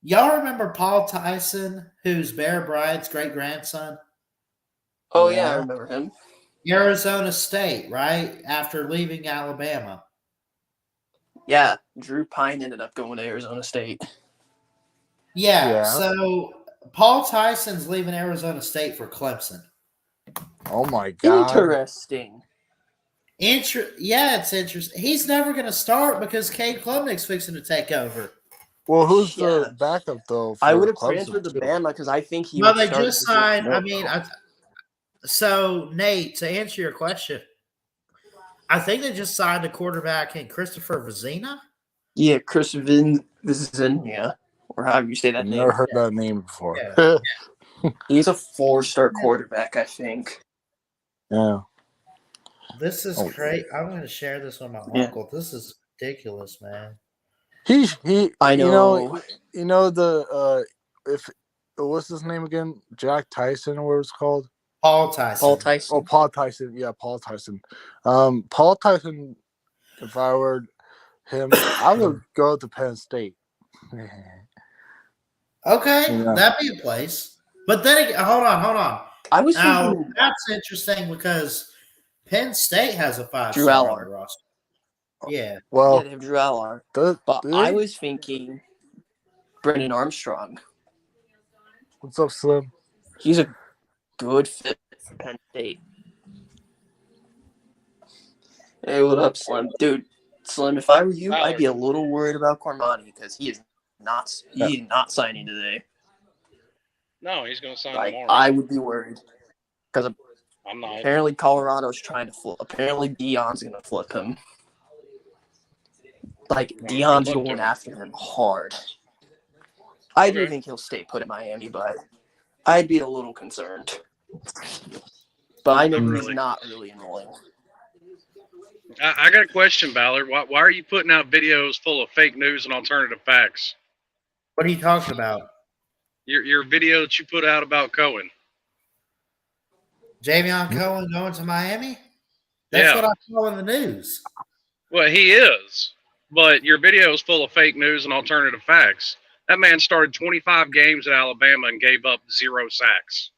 Y'all remember Paul Tyson, who's Bear Bryant's great-grandson? Oh, yeah, I remember him. Arizona State, right? After leaving Alabama. Yeah, Drew Pine ended up going to Arizona State. Yeah, so Paul Tyson's leaving Arizona State for Clemson. Oh, my God. Interesting. Yeah, it's interesting. He's never going to start because Cade Klubnik's fixing to take over. Well, who's Yeah. the backup though? I for would have Clemson, transferred to too? Bama because I think he Well, would they start. just signed. No. I mean, so Nate, to answer your question, I think they just signed a quarterback in Christopher Vizina. Yeah, Chris Vizinha, or however you say that I've never name. heard that name before. Yeah. He's a 4-star quarterback, I think. Yeah. This is Oh. great. I'm going to share this with my Yeah. uncle. This is ridiculous, man. He I you know. know the if what's his name again? Jack Tyson or what it's called? Paul Tyson. Paul Tyson. Oh, Paul Tyson. Yeah, Paul Tyson. Paul Tyson, if I were him, I would go to Penn State. Okay, Yeah. that'd be a place. But then again, hold on. I was Now thinking that's interesting because Penn State has a 5-star Drew on Allard. their roster. Yeah. yeah, Well, they have Drew Allard. do But they? I was thinking Brendan Armstrong. What's up, Slim? He's a good fit for Penn State. Hey, what up, Slim? Dude, Slim, if I were you, I'd be a little worried about Cormani because he's not signing today. No, he's going to sign Like, tomorrow. I would be worried. Because I'm not. apparently Colorado's trying to flip. Apparently Deion's going to flip him. Like, Deion's flipped going him. after him hard. I do Okay. think he'll stay put in Miami, but I'd be a little concerned. But I know he's Really? not really enrolling. I got a question, Ballard. Why are you putting out videos full of fake news and alternative facts? What are you talking about? Your video that you put out about Cohen. Javion Cohen going to Miami? That's Yeah. what I saw in the news. Well, he is, but your video is full of fake news and alternative facts. That man started 25 games at Alabama and gave up 0 sacks.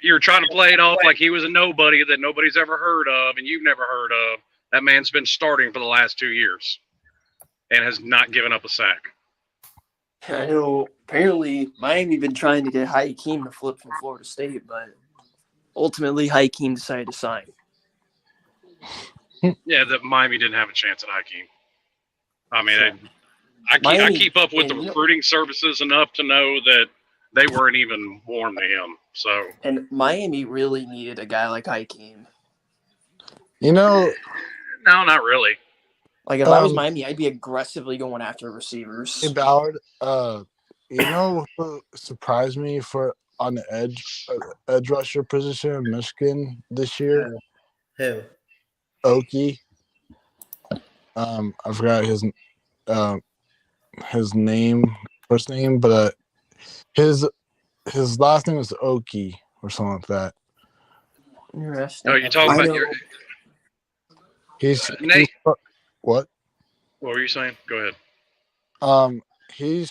You're trying to play it off like he was a nobody that nobody's ever heard of and you've never heard of. That man's been starting for the last 2 years and has not given up a sack. I know apparently Miami been trying to get Hakeem to flip from Florida State, but ultimately Hakeem decided to sign. Yeah, that Miami didn't have a chance at Hakeem. I mean, Sure. I Miami- keep up with the and, recruiting services enough to know that they weren't even warm to him. So, And Miami really needed a guy like Hakeem. You know, no, not really. Like if I was Um, Miami, I'd be aggressively going after receivers. hey Ballard, you know who surprised me for on the edge rusher position in Michigan this year? Who? Okie. I forgot his name, first name, but his last name is Okie or something like that. Interesting. No, you're talking I about know- your. He's Nate. what? What were you saying? Go ahead. He's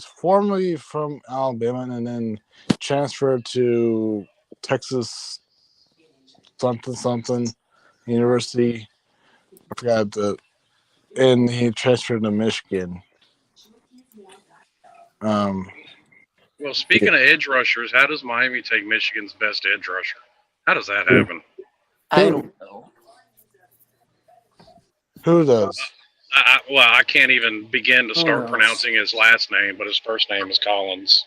formerly from Alabama and then transferred to Texas something University. I forgot and he transferred to Michigan. Well, speaking of edge rushers, how does Miami take Michigan's best edge rusher? How does that happen? I don't know. Who does? I can't even begin to Who start knows? pronouncing his last name, but his first name is Collins.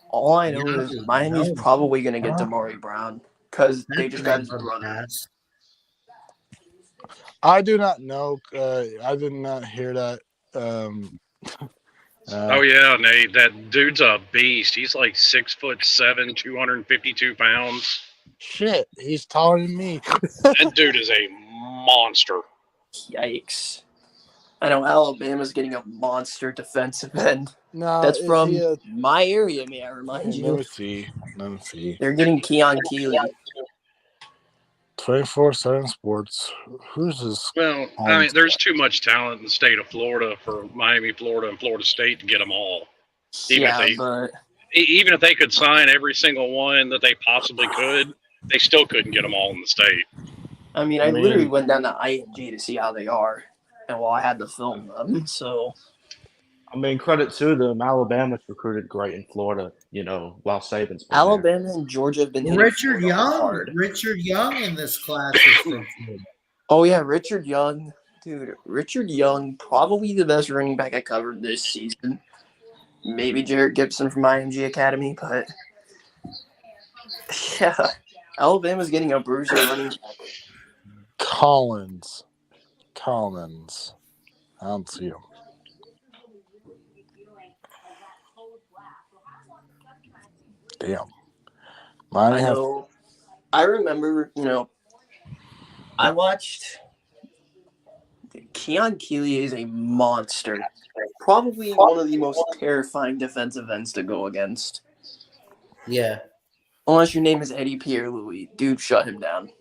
All I know is Miami's probably going to get Damari Brown because they just got his That's brother. nice. I do not know. I did not hear that. Oh yeah, Nate, that dude's a beast. He's like 6'7", 252 pounds. Shit, he's taller than me. That dude is a monster. Yikes. I know Alabama's getting a monster defensive end. No, That's is from he my area, may I remind Let you. me see. They're getting Keon Keeley. 24/7 Sports. Who's this? Well, I mean, there's too much talent in the state of Florida for Miami, Florida, and Florida State to get them all. Even if but Even if they could sign every single one that they possibly could, they still couldn't get them all in the state. I mean, I literally went down to IMG to see how they are, and I had to film them. So I mean, credit to them. Alabama's recruited great in Florida, while Saban's been there. Alabama and Georgia have been hitting Richard Florida Young. hard. Richard Young in this class is from Florida. Oh yeah, Richard Young, dude. Richard Young, probably the best running back I covered this season. Maybe Jarrett Gibson from IMG Academy, but yeah, Alabama's getting a bruiser running back. Collins. I don't see him. Damn. I know. I remember, I watched. Keon Keeley is a monster. Probably one of the most terrifying defensive ends to go against. Yeah. Unless your name is Eddie Pierre-Louis. Dude, shut him down.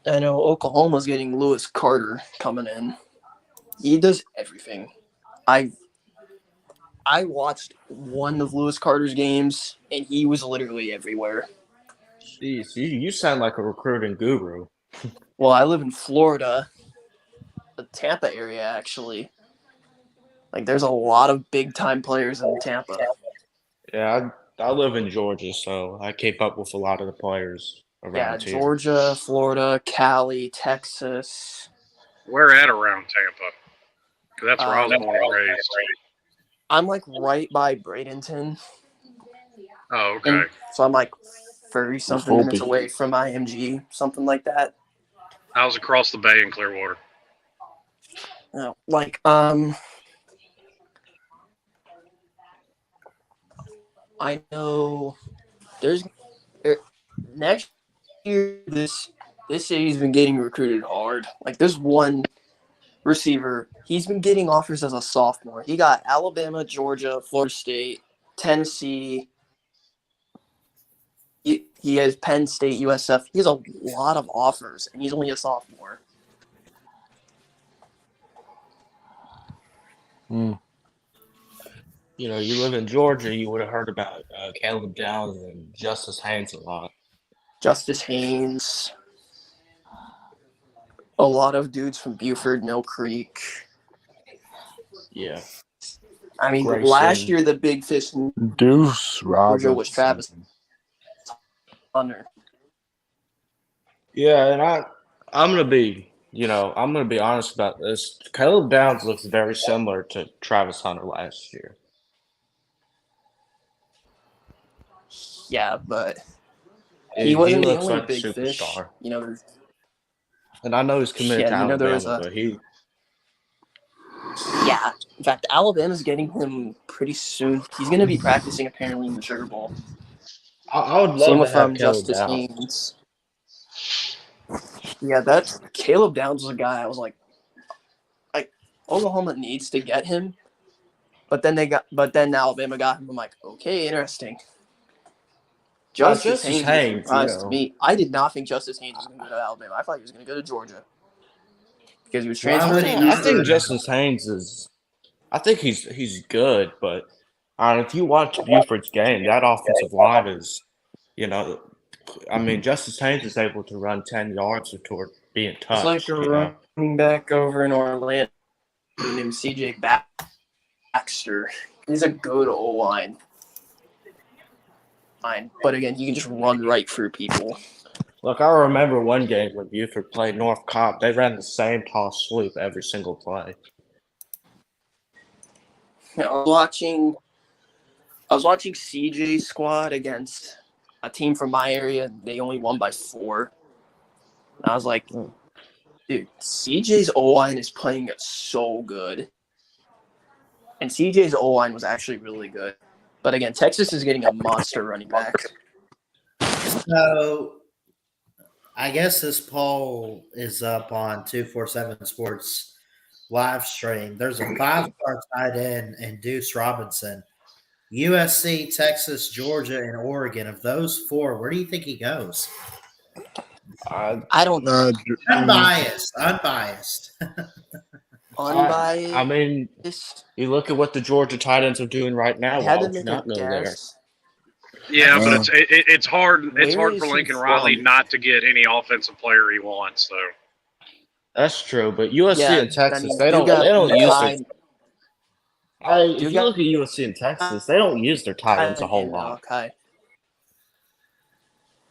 I know Oklahoma's getting Lewis Carter coming in. He does everything. I watched one of Lewis Carter's games, and he was literally everywhere. Jeez, you sound like a recruiting guru. Well, I live in Florida, the Tampa area, actually. Like, there's a lot of big-time players in Tampa. Yeah, I live in Georgia, so I keep up with a lot of the players around here. Georgia, Florida, Cali, Texas. Where at around Tampa? 'Cause that's where I was born and raised. I'm like right by Bradenton. Oh, okay. And so I'm like 30-something minutes away from IMG, something like that. I was across the bay in Clearwater. I know next year this city's been getting recruited hard. Like, there's one receiver, he's been getting offers as a sophomore. He got Alabama, Georgia, Florida State, Tennessee. He has Penn State, USF. He has a lot of offers, and he's only a sophomore. You live in Georgia, you would have heard about Caleb Downs and Justice Haynes a lot. Justice Haynes. A lot of dudes from Buford, Mill Creek. Yeah. I mean, Grayson. last year the big fish in Deuce Georgia Robinson. was Travis Hunter. Yeah, and I'm gonna be honest about this. Caleb Downs looks very similar to Travis Hunter last year. Yeah, but he wasn't the looks only like a big fish. superstar. There's And I know he's committed to Alabama, there was but he. Yeah. In fact, Alabama's getting him pretty soon. He's going to be practicing apparently in the Sugar Bowl. I would love Same to with have Caleb Justice Downs. Haynes. Yeah, that's Caleb Downs was a guy I was like Oklahoma needs to get him, but then Alabama got him. I'm like, okay, interesting. Justice Haynes surprised me. I did not think Justice Haynes was going to go to Alabama. I thought he was going to go to Georgia because he was transferred. I think Justice Haynes is. I think he's good, but if you watch Buford's game, that offensive line is, Justice Haynes is able to run 10 yards toward being touched. It's like a running back over in Orlando named CJ Baxter. He's a good O-line. Fine, but again, he can just run right through people. Look, I remember one game when Buford played North Cobb. They ran the same toss sweep every single play. I was watching CJ's squad against a team from my area. They only won by 4. And I was like, dude, CJ's O-line is playing so good. And CJ's O-line was actually really good. But again, Texas is getting a monster running back. So, I guess this poll is up on 247 Sports live stream. There's a 5-star tight end in Deuce Robinson. USC, Texas, Georgia, and Oregon. Of those 4, where do you think he goes? I don't know. Unbiased. Unbiased. You look at what the Georgia tight ends are doing right now. Had to make a guess. Yeah, but it's hard. It's hard for Lincoln Riley not to get any offensive player he wants, though. That's true, but USC Yeah, and Texas, you they don't got use Malachi, their. you If you got look at USC and Texas, they don't use their tight ends a whole and lot. Malachi.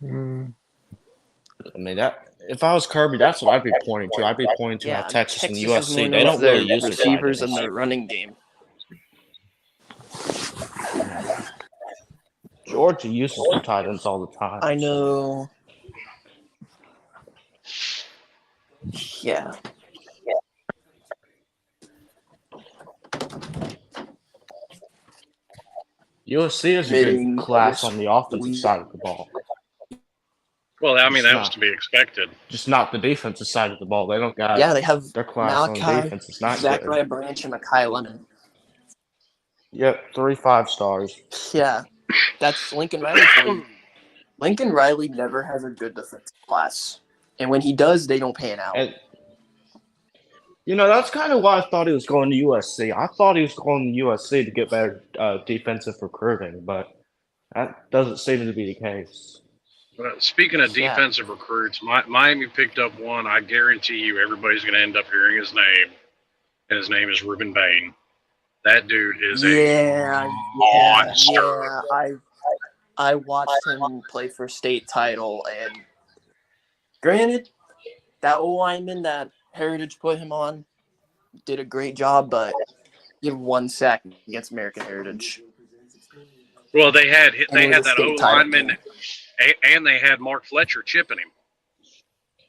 Mm. I mean, that if I was Kirby, that's what I'd be pointing to. I'd be pointing to how Yeah, Texas and Texas is more USC, they known don't for their really use their tight receivers and ends. their running game. Georgia uses their tight ends all the time. I know. Yeah. USC is a good Admitting class this on the offensive week. side of the ball, Well, I mean, It's that was not. to be expected. just not the defensive side of the ball. They don't got Yeah, they have their class on Malachi, defense. It's not good. Zachariah Branch, and Mekhi Lennon. Yep, 3 5-stars. Yeah, that's Lincoln Riley for you. Lincoln Riley never has a good defensive class. And when he does, they don't pan out. And that's kind of why I thought he was going to USC. I thought he was going to USC to get better defensive recruiting, but that doesn't seem to be the case. Speaking of Yeah. defensive recruits, Miami picked up one. I guarantee you everybody's going to end up hearing his name, and his name is Ruben Bain. That dude is a monster. I watched him play for state title, and granted, that lineman that Heritage put him on did a great job, but he had 1 sack against American Heritage. Well, they had And it that was a state O title lineman, game. and they had Mark Fletcher chipping him.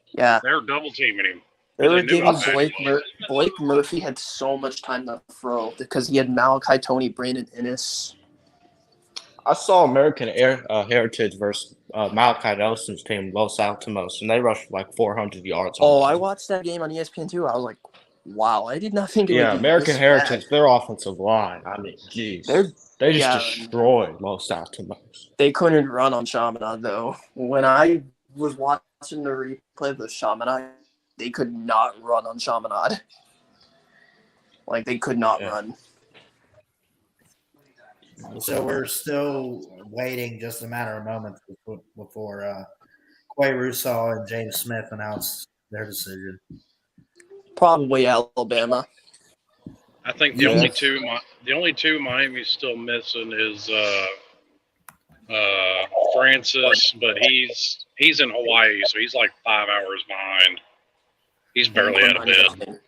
Yeah, They're double teaming him. they were They knew giving how bad Blake, he was. Blake Murphy had so much time to throw because he had Malachi Tony, Brandon Ennis. I saw American Heritage versus Malachi Nelson's team, Los Alamos, and they rushed like 400 yards. Oh, on I them. watched that game on ESPN too. I was like, wow, I did not think it would Yeah, be American this Heritage, bad. their offensive line. I mean, geez. They just yeah. destroyed Los Alamos. They couldn't run on Chaminade, though. When I was watching the replay of the Chaminade, they could not run on Chaminade. Like, they could not Yeah. run. So we're still waiting just a matter of moments before Quay Russo and James Smith announce their decision. Probably Alabama. I think the only two Miami's still missing is Francis, but he's in Hawaii, so he's like 5 hours behind. He's barely out of bed.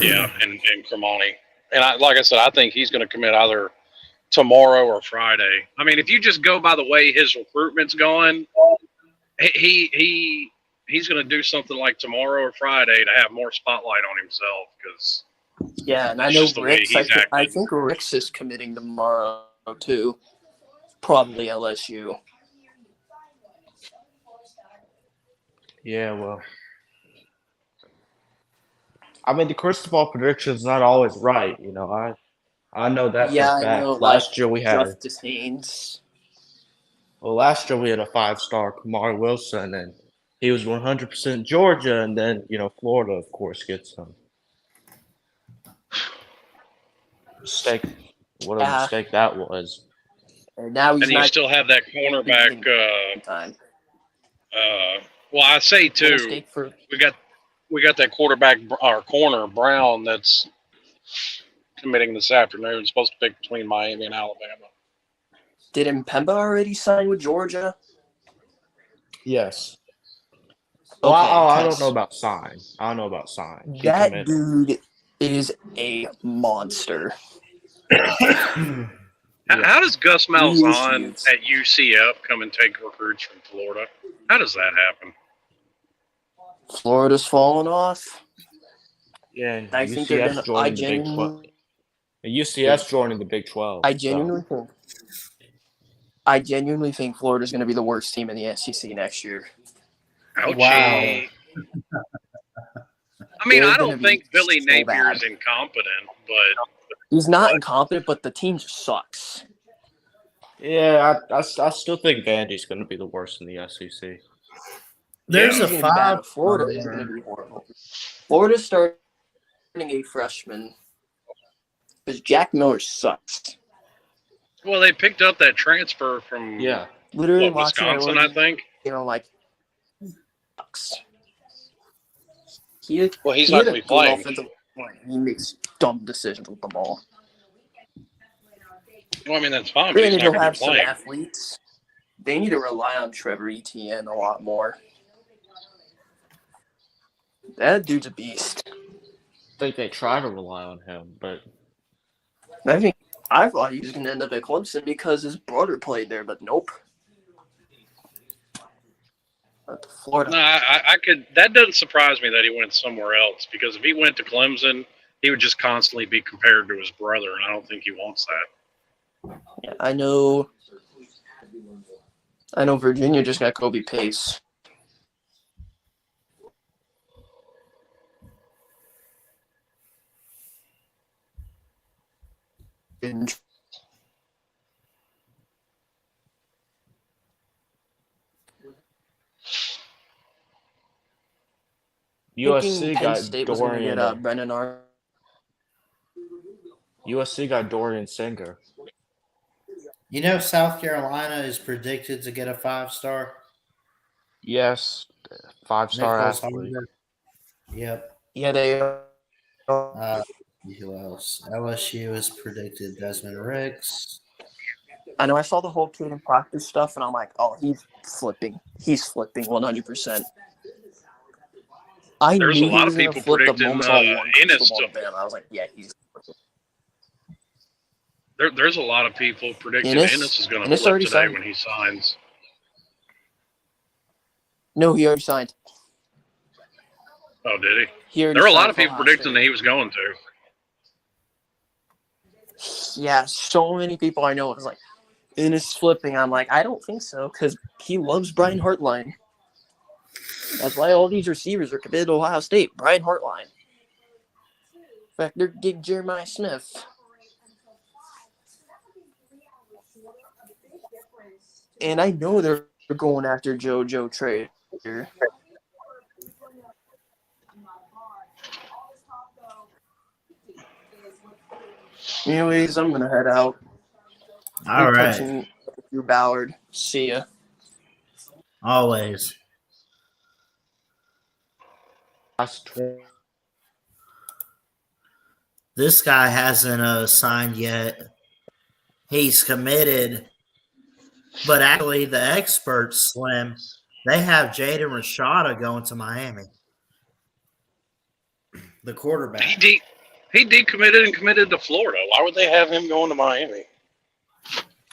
Yeah, and Cremoni. And like I said, I think he's going to commit either tomorrow or Friday. I mean, if you just go by the way his recruitment's going, he's going to do something like tomorrow or Friday to have more spotlight on himself because. Yeah, and I It's know just the way Ricks. he's I acting. think Ricks is committing tomorrow, too. Probably LSU. Yeah, well. I mean, the crystal ball prediction's not always right. I know that Yeah, for a I fact. know. Last year we had Justice Haynes. a 5-star Kamari Wilson, and he was 100% Georgia, and then Florida, of course, gets him. Mistake. What a Yeah. mistake that was. And now he's And you not still have that cornerback. time. Well, I say No too. mistake for We got that quarterback or corner Brown that's committing this afternoon. Supposed to pick between Miami and Alabama. Did Mpemba already sign with Georgia? Yes. Okay, Well, I don't 'cause know about sign. I don't know about sign. He that committed. dude is a monster. How does Gus Malzahn huge. at UCF come and take recruits from Florida? How does that happen? Florida's falling off. Yeah, and I think they're UCF's gonna. joining the Big 12. And UCF's joining the Big 12. I so- genuinely think Florida's going to be the worst team in the SEC next year. Ouchie. Wow. I mean, They're I gonna don't be think Billy so Napier is bad. incompetent, but He's not incompetent, but the team just sucks. Yeah, I still think Vandy's going to be the worst in the SEC. There's Yeah. a He's gonna be bad, 5. but Florida is going to be horrible. Florida's starting a freshman because Jack Miller sucks. well, they picked up that transfer from Yeah. Literally what, watching Wisconsin, I think. like sucks. Well, he's he not had going a to be good playing. offensive line. He makes dumb decisions with the ball. Well, I mean, that's fine, but he's Granted, not he'll going to have be some playing. athletes. They need to rely on Trevor Etienne a lot more. That dude's a beast. I think they try to rely on him, but I thought he was going to end up at Clemson because his brother played there, but nope. At Florida. No, I could. That doesn't surprise me that he went somewhere else, because if he went to Clemson, he would just constantly be compared to his brother, and I don't think he wants that. Yeah, I know Virginia just got Kobe Pace. And USC Penn got State was going to Dorian. get Brennan Arm. USC got Dorian Singer. You know, South Carolina is predicted to get a 5-star. Yes, 5-star Nichols athlete. Homer. Yep. Yeah, they Who else? LSU is predicted Desmond Ricks. I know I saw the whole Caden Proctor stuff, and I'm like, oh, he's flipping. He's flipping 100%. I There's knew a lot he was of going to people flip the predicting moment I won Ennis football to. to Bama. I was like, yeah, he's flipping. There's a lot of people predicting Ennis Ennis is going to Ennis flip already today signed. when he signs. No, he already signed. Oh, did he? He already There were a lot signed of for people Ohio predicting that State. he was going to. Yeah, so many people I know was like, Ennis flipping. I'm like, I don't think so, because he loves Brian Hartline. That's why all these receivers are committed to Ohio State. Brian Hartline. In fact, they're getting Jeremiah Smith. And I know they're going after JoJo Trader. Anyways, I'm going to head out. All Good right. catching you, Ballard. See ya. Always. This guy hasn't signed yet. He's committed. But actually, the experts, Slim, they have Jaden Rashada going to Miami. The quarterback. He decommitted and committed to Florida. Why would they have him going to Miami?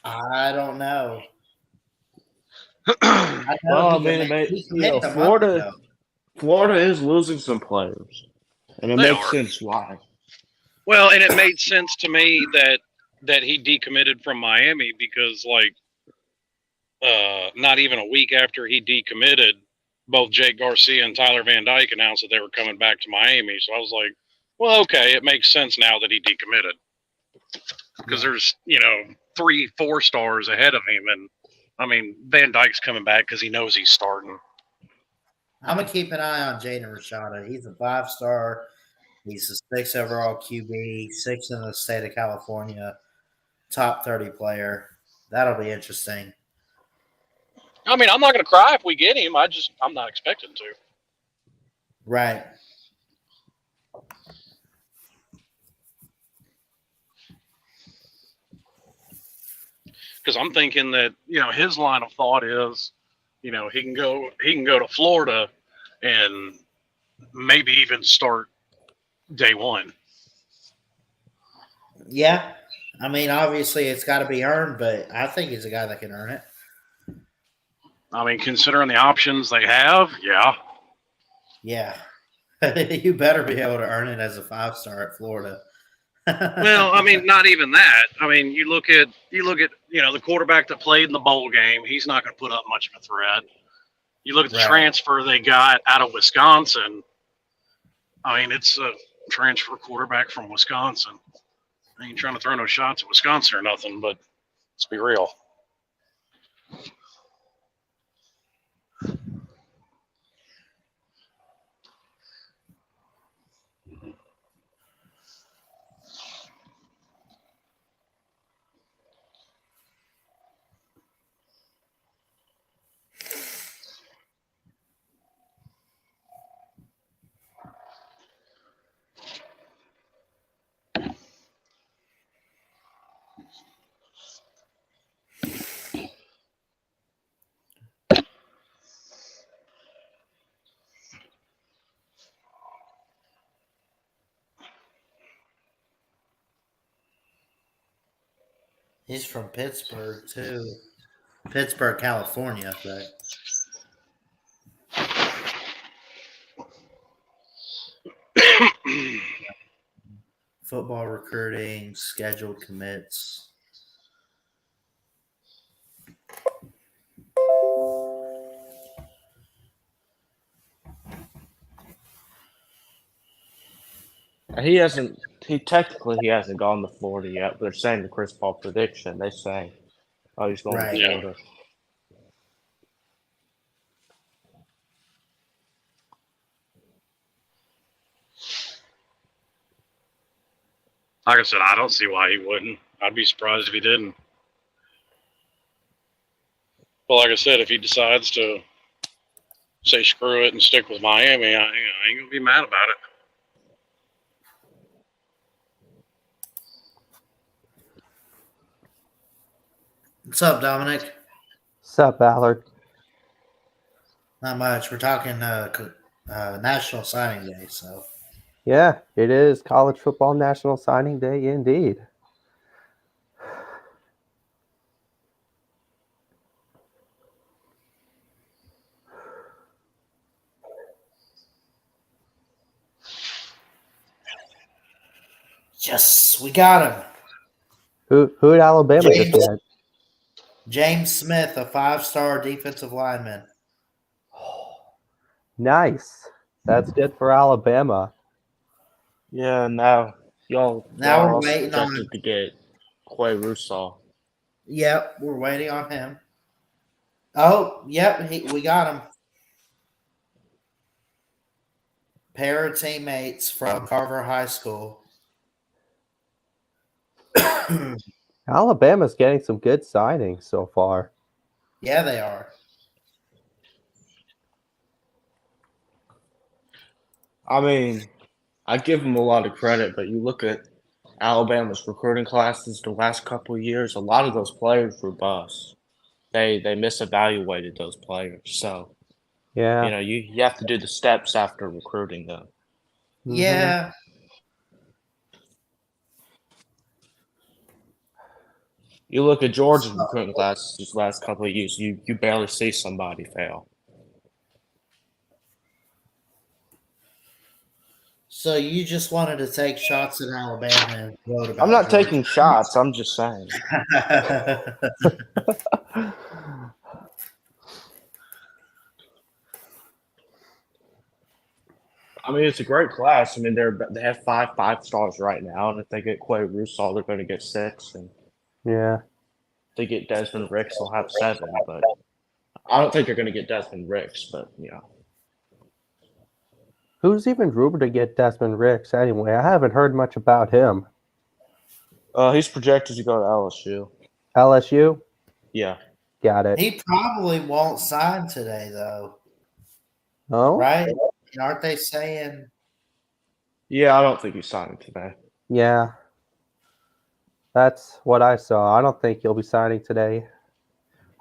I don't know. Well, I mean, Florida is losing some players, and it They makes are. sense why. Well, and it made sense to me that he decommitted from Miami because, like, not even a week after he decommitted, both Jake Garcia and Tyler Van Dyke announced that they were coming back to Miami. So I was like, well, okay, it makes sense now that he decommitted because there's 3-4 stars ahead of him, and I mean Van Dyke's coming back because he knows he's starting. I'm going to keep an eye on Jaden Rashada. He's a 5-star. He's a 6 overall QB, 6 in the state of California, top 30 player. That'll be interesting. I mean, I'm not going to cry if we get him. I'm not expecting to. Right. Because I'm thinking that his line of thought is, he can go to Florida and maybe even start day one. Yeah. I mean, obviously it's got to be earned, but I think he's a guy that can earn it. I mean, considering the options they have, yeah. Yeah. You better be able to earn it as a 5-star at Florida. Well, I mean, not even that. I mean, you look at the quarterback that played in the bowl game. He's not going to put up much of a threat. You look at the transfer they got out of Wisconsin. I mean, it's a transfer quarterback from Wisconsin. I ain't trying to throw no shots at Wisconsin or nothing, but let's be real. He's from Pittsburgh too. Pittsburgh, California. But football recruiting, scheduled commits. He technically hasn't gone to Florida yet, but they're saying the Chris Paul prediction. They say, oh, he's going Right. to Yeah. Florida. Like I said, I don't see why he wouldn't. I'd be surprised if he didn't. But like I said, if he decides to say screw it and stick with Miami, I ain't gonna be mad about it. What's up, Dominic? Sup, Ballard? Not much. We're talking National Signing Day, so Yeah, it is College Football National Signing Day indeed. yes, we got him. Who at Alabama just James. get? James Smith, a 5-star defensive lineman. Nice. That's good for Alabama. Yeah, now y'all Now are we're also waiting on. projected to get Quay Russaw. Yep, we're waiting on him. Oh, yep, we got him. Pair of teammates from Carver High School. Alabama's getting some good signings so far. Yeah, they are. I mean, I give them a lot of credit, but you look at Alabama's recruiting classes the last couple of years, a lot of those players were busts. They misevaluated those players. So, Yeah. you know, you have to do the steps after recruiting them. Mhm. Yeah. You look at Georgia's recruiting classes these last couple of years, you barely see somebody fail. So you just wanted to take shots at Alabama and wrote about I'm not Georgia. taking shots. I'm just saying. I mean, it's a great class. I mean, they have five stars right now, and if they get Quay Russaw, they're going to get 6, and Yeah. if they get Desmond Ricks, they'll have 7. But I don't think they're going to get Desmond Ricks. But yeah, Who's even rumored to get Desmond Ricks anyway? I haven't heard much about him. he's projected to go to LSU. LSU? Yeah, Got it. He probably won't sign today, though. Oh? Right? Aren't they saying? yeah. I don't think he's signing today. Yeah. That's what I saw. I don't think he'll be signing today.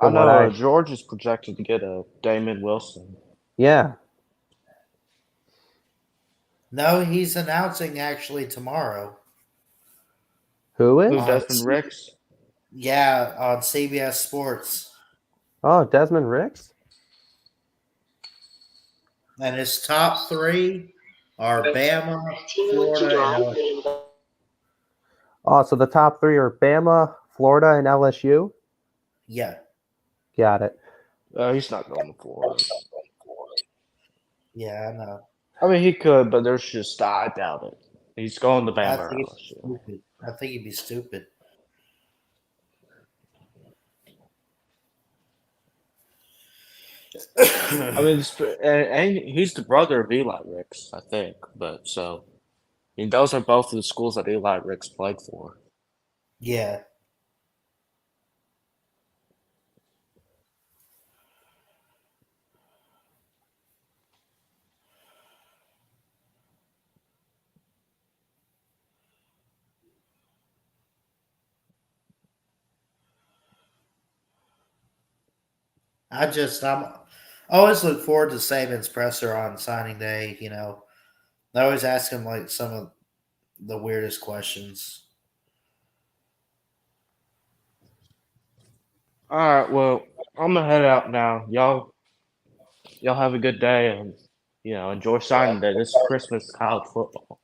I From what know George is projected to get a Damon Wilson. Yeah. No, he's announcing actually tomorrow. Who Who, is? Desmond Ricks? Yeah, on CBS Sports. Oh, Desmond Ricks? And his top 3 are Bama, Florida, and LSU. Oh, so the top 3 are Bama, Florida, and LSU? Yeah. Got it. He's not going to Florida. Yeah, I know. I mean, he could, but there's just I doubt it. He's going to I Bama or think it's LSU. stupid. I think he'd be stupid. I mean, and he's the brother of Eli Ricks, I think. But so, I mean, those are both of the schools that Eli Ricks played for. Yeah. I always look forward to Saban's presser on signing day. You know, they always ask him like some of the weirdest questions. All right, well, I'm gonna head out now. Y'all have a good day and enjoy signing day. This Christmas college football.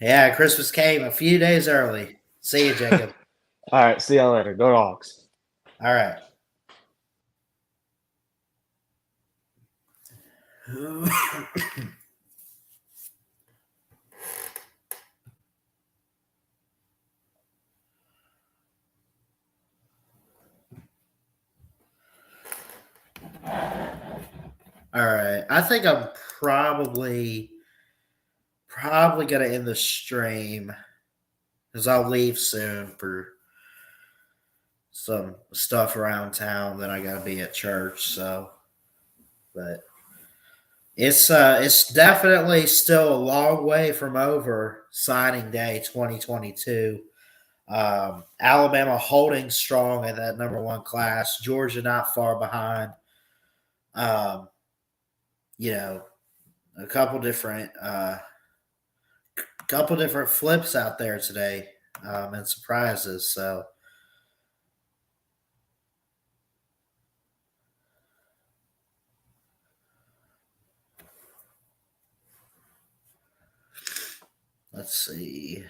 Yeah, Christmas came a few days early. See you, Jacob. All right, see y'all later. Go Dogs. All right. All right. I think I'm probably gonna end the stream because I'll leave soon for some stuff around town. Then I gotta be at church. So, but it's definitely still a long way from over signing day 2022. Alabama holding strong in that number one class. Georgia not far behind. You know, a couple different flips out there today, and surprises. So let's see.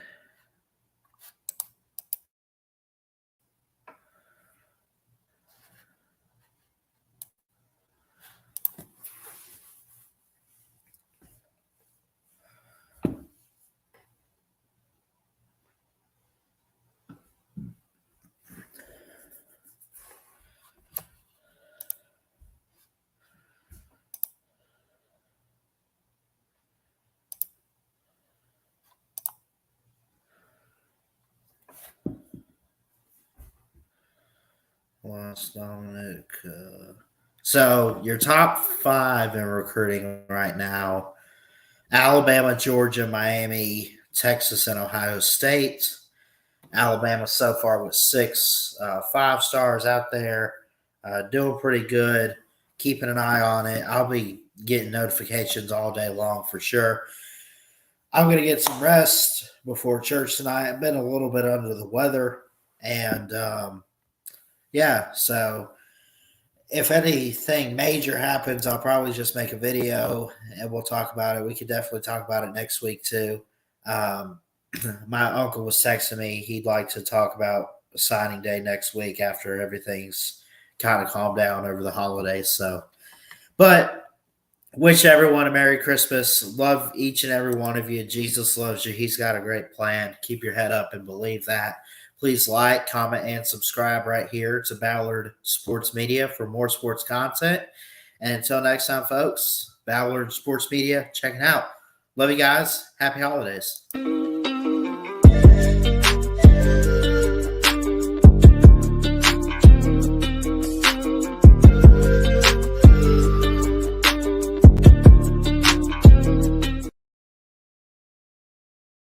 Lost Dominic. So your top 5 in recruiting right now: Alabama, Georgia, Miami, Texas, and Ohio State. Alabama so far with 6 5-stars out there, doing pretty good. Keeping an eye on it. I'll be getting notifications all day long for sure. I'm going to get some rest before church tonight. I've been a little bit under the weather, and yeah, so if anything major happens, I'll probably just make a video and we'll talk about it. We could definitely talk about it next week too. My uncle was texting me. He'd like to talk about signing day next week after everything's kind of calmed down over the holidays. So, but wish everyone a Merry Christmas. Love each and every one of you. Jesus loves you. He's got a great plan. Keep your head up and believe that. Please like, comment, and subscribe right here to Ballard Sports Media for more sports content. And until next time, folks, Ballard Sports Media, check it out. Love you guys. Happy holidays.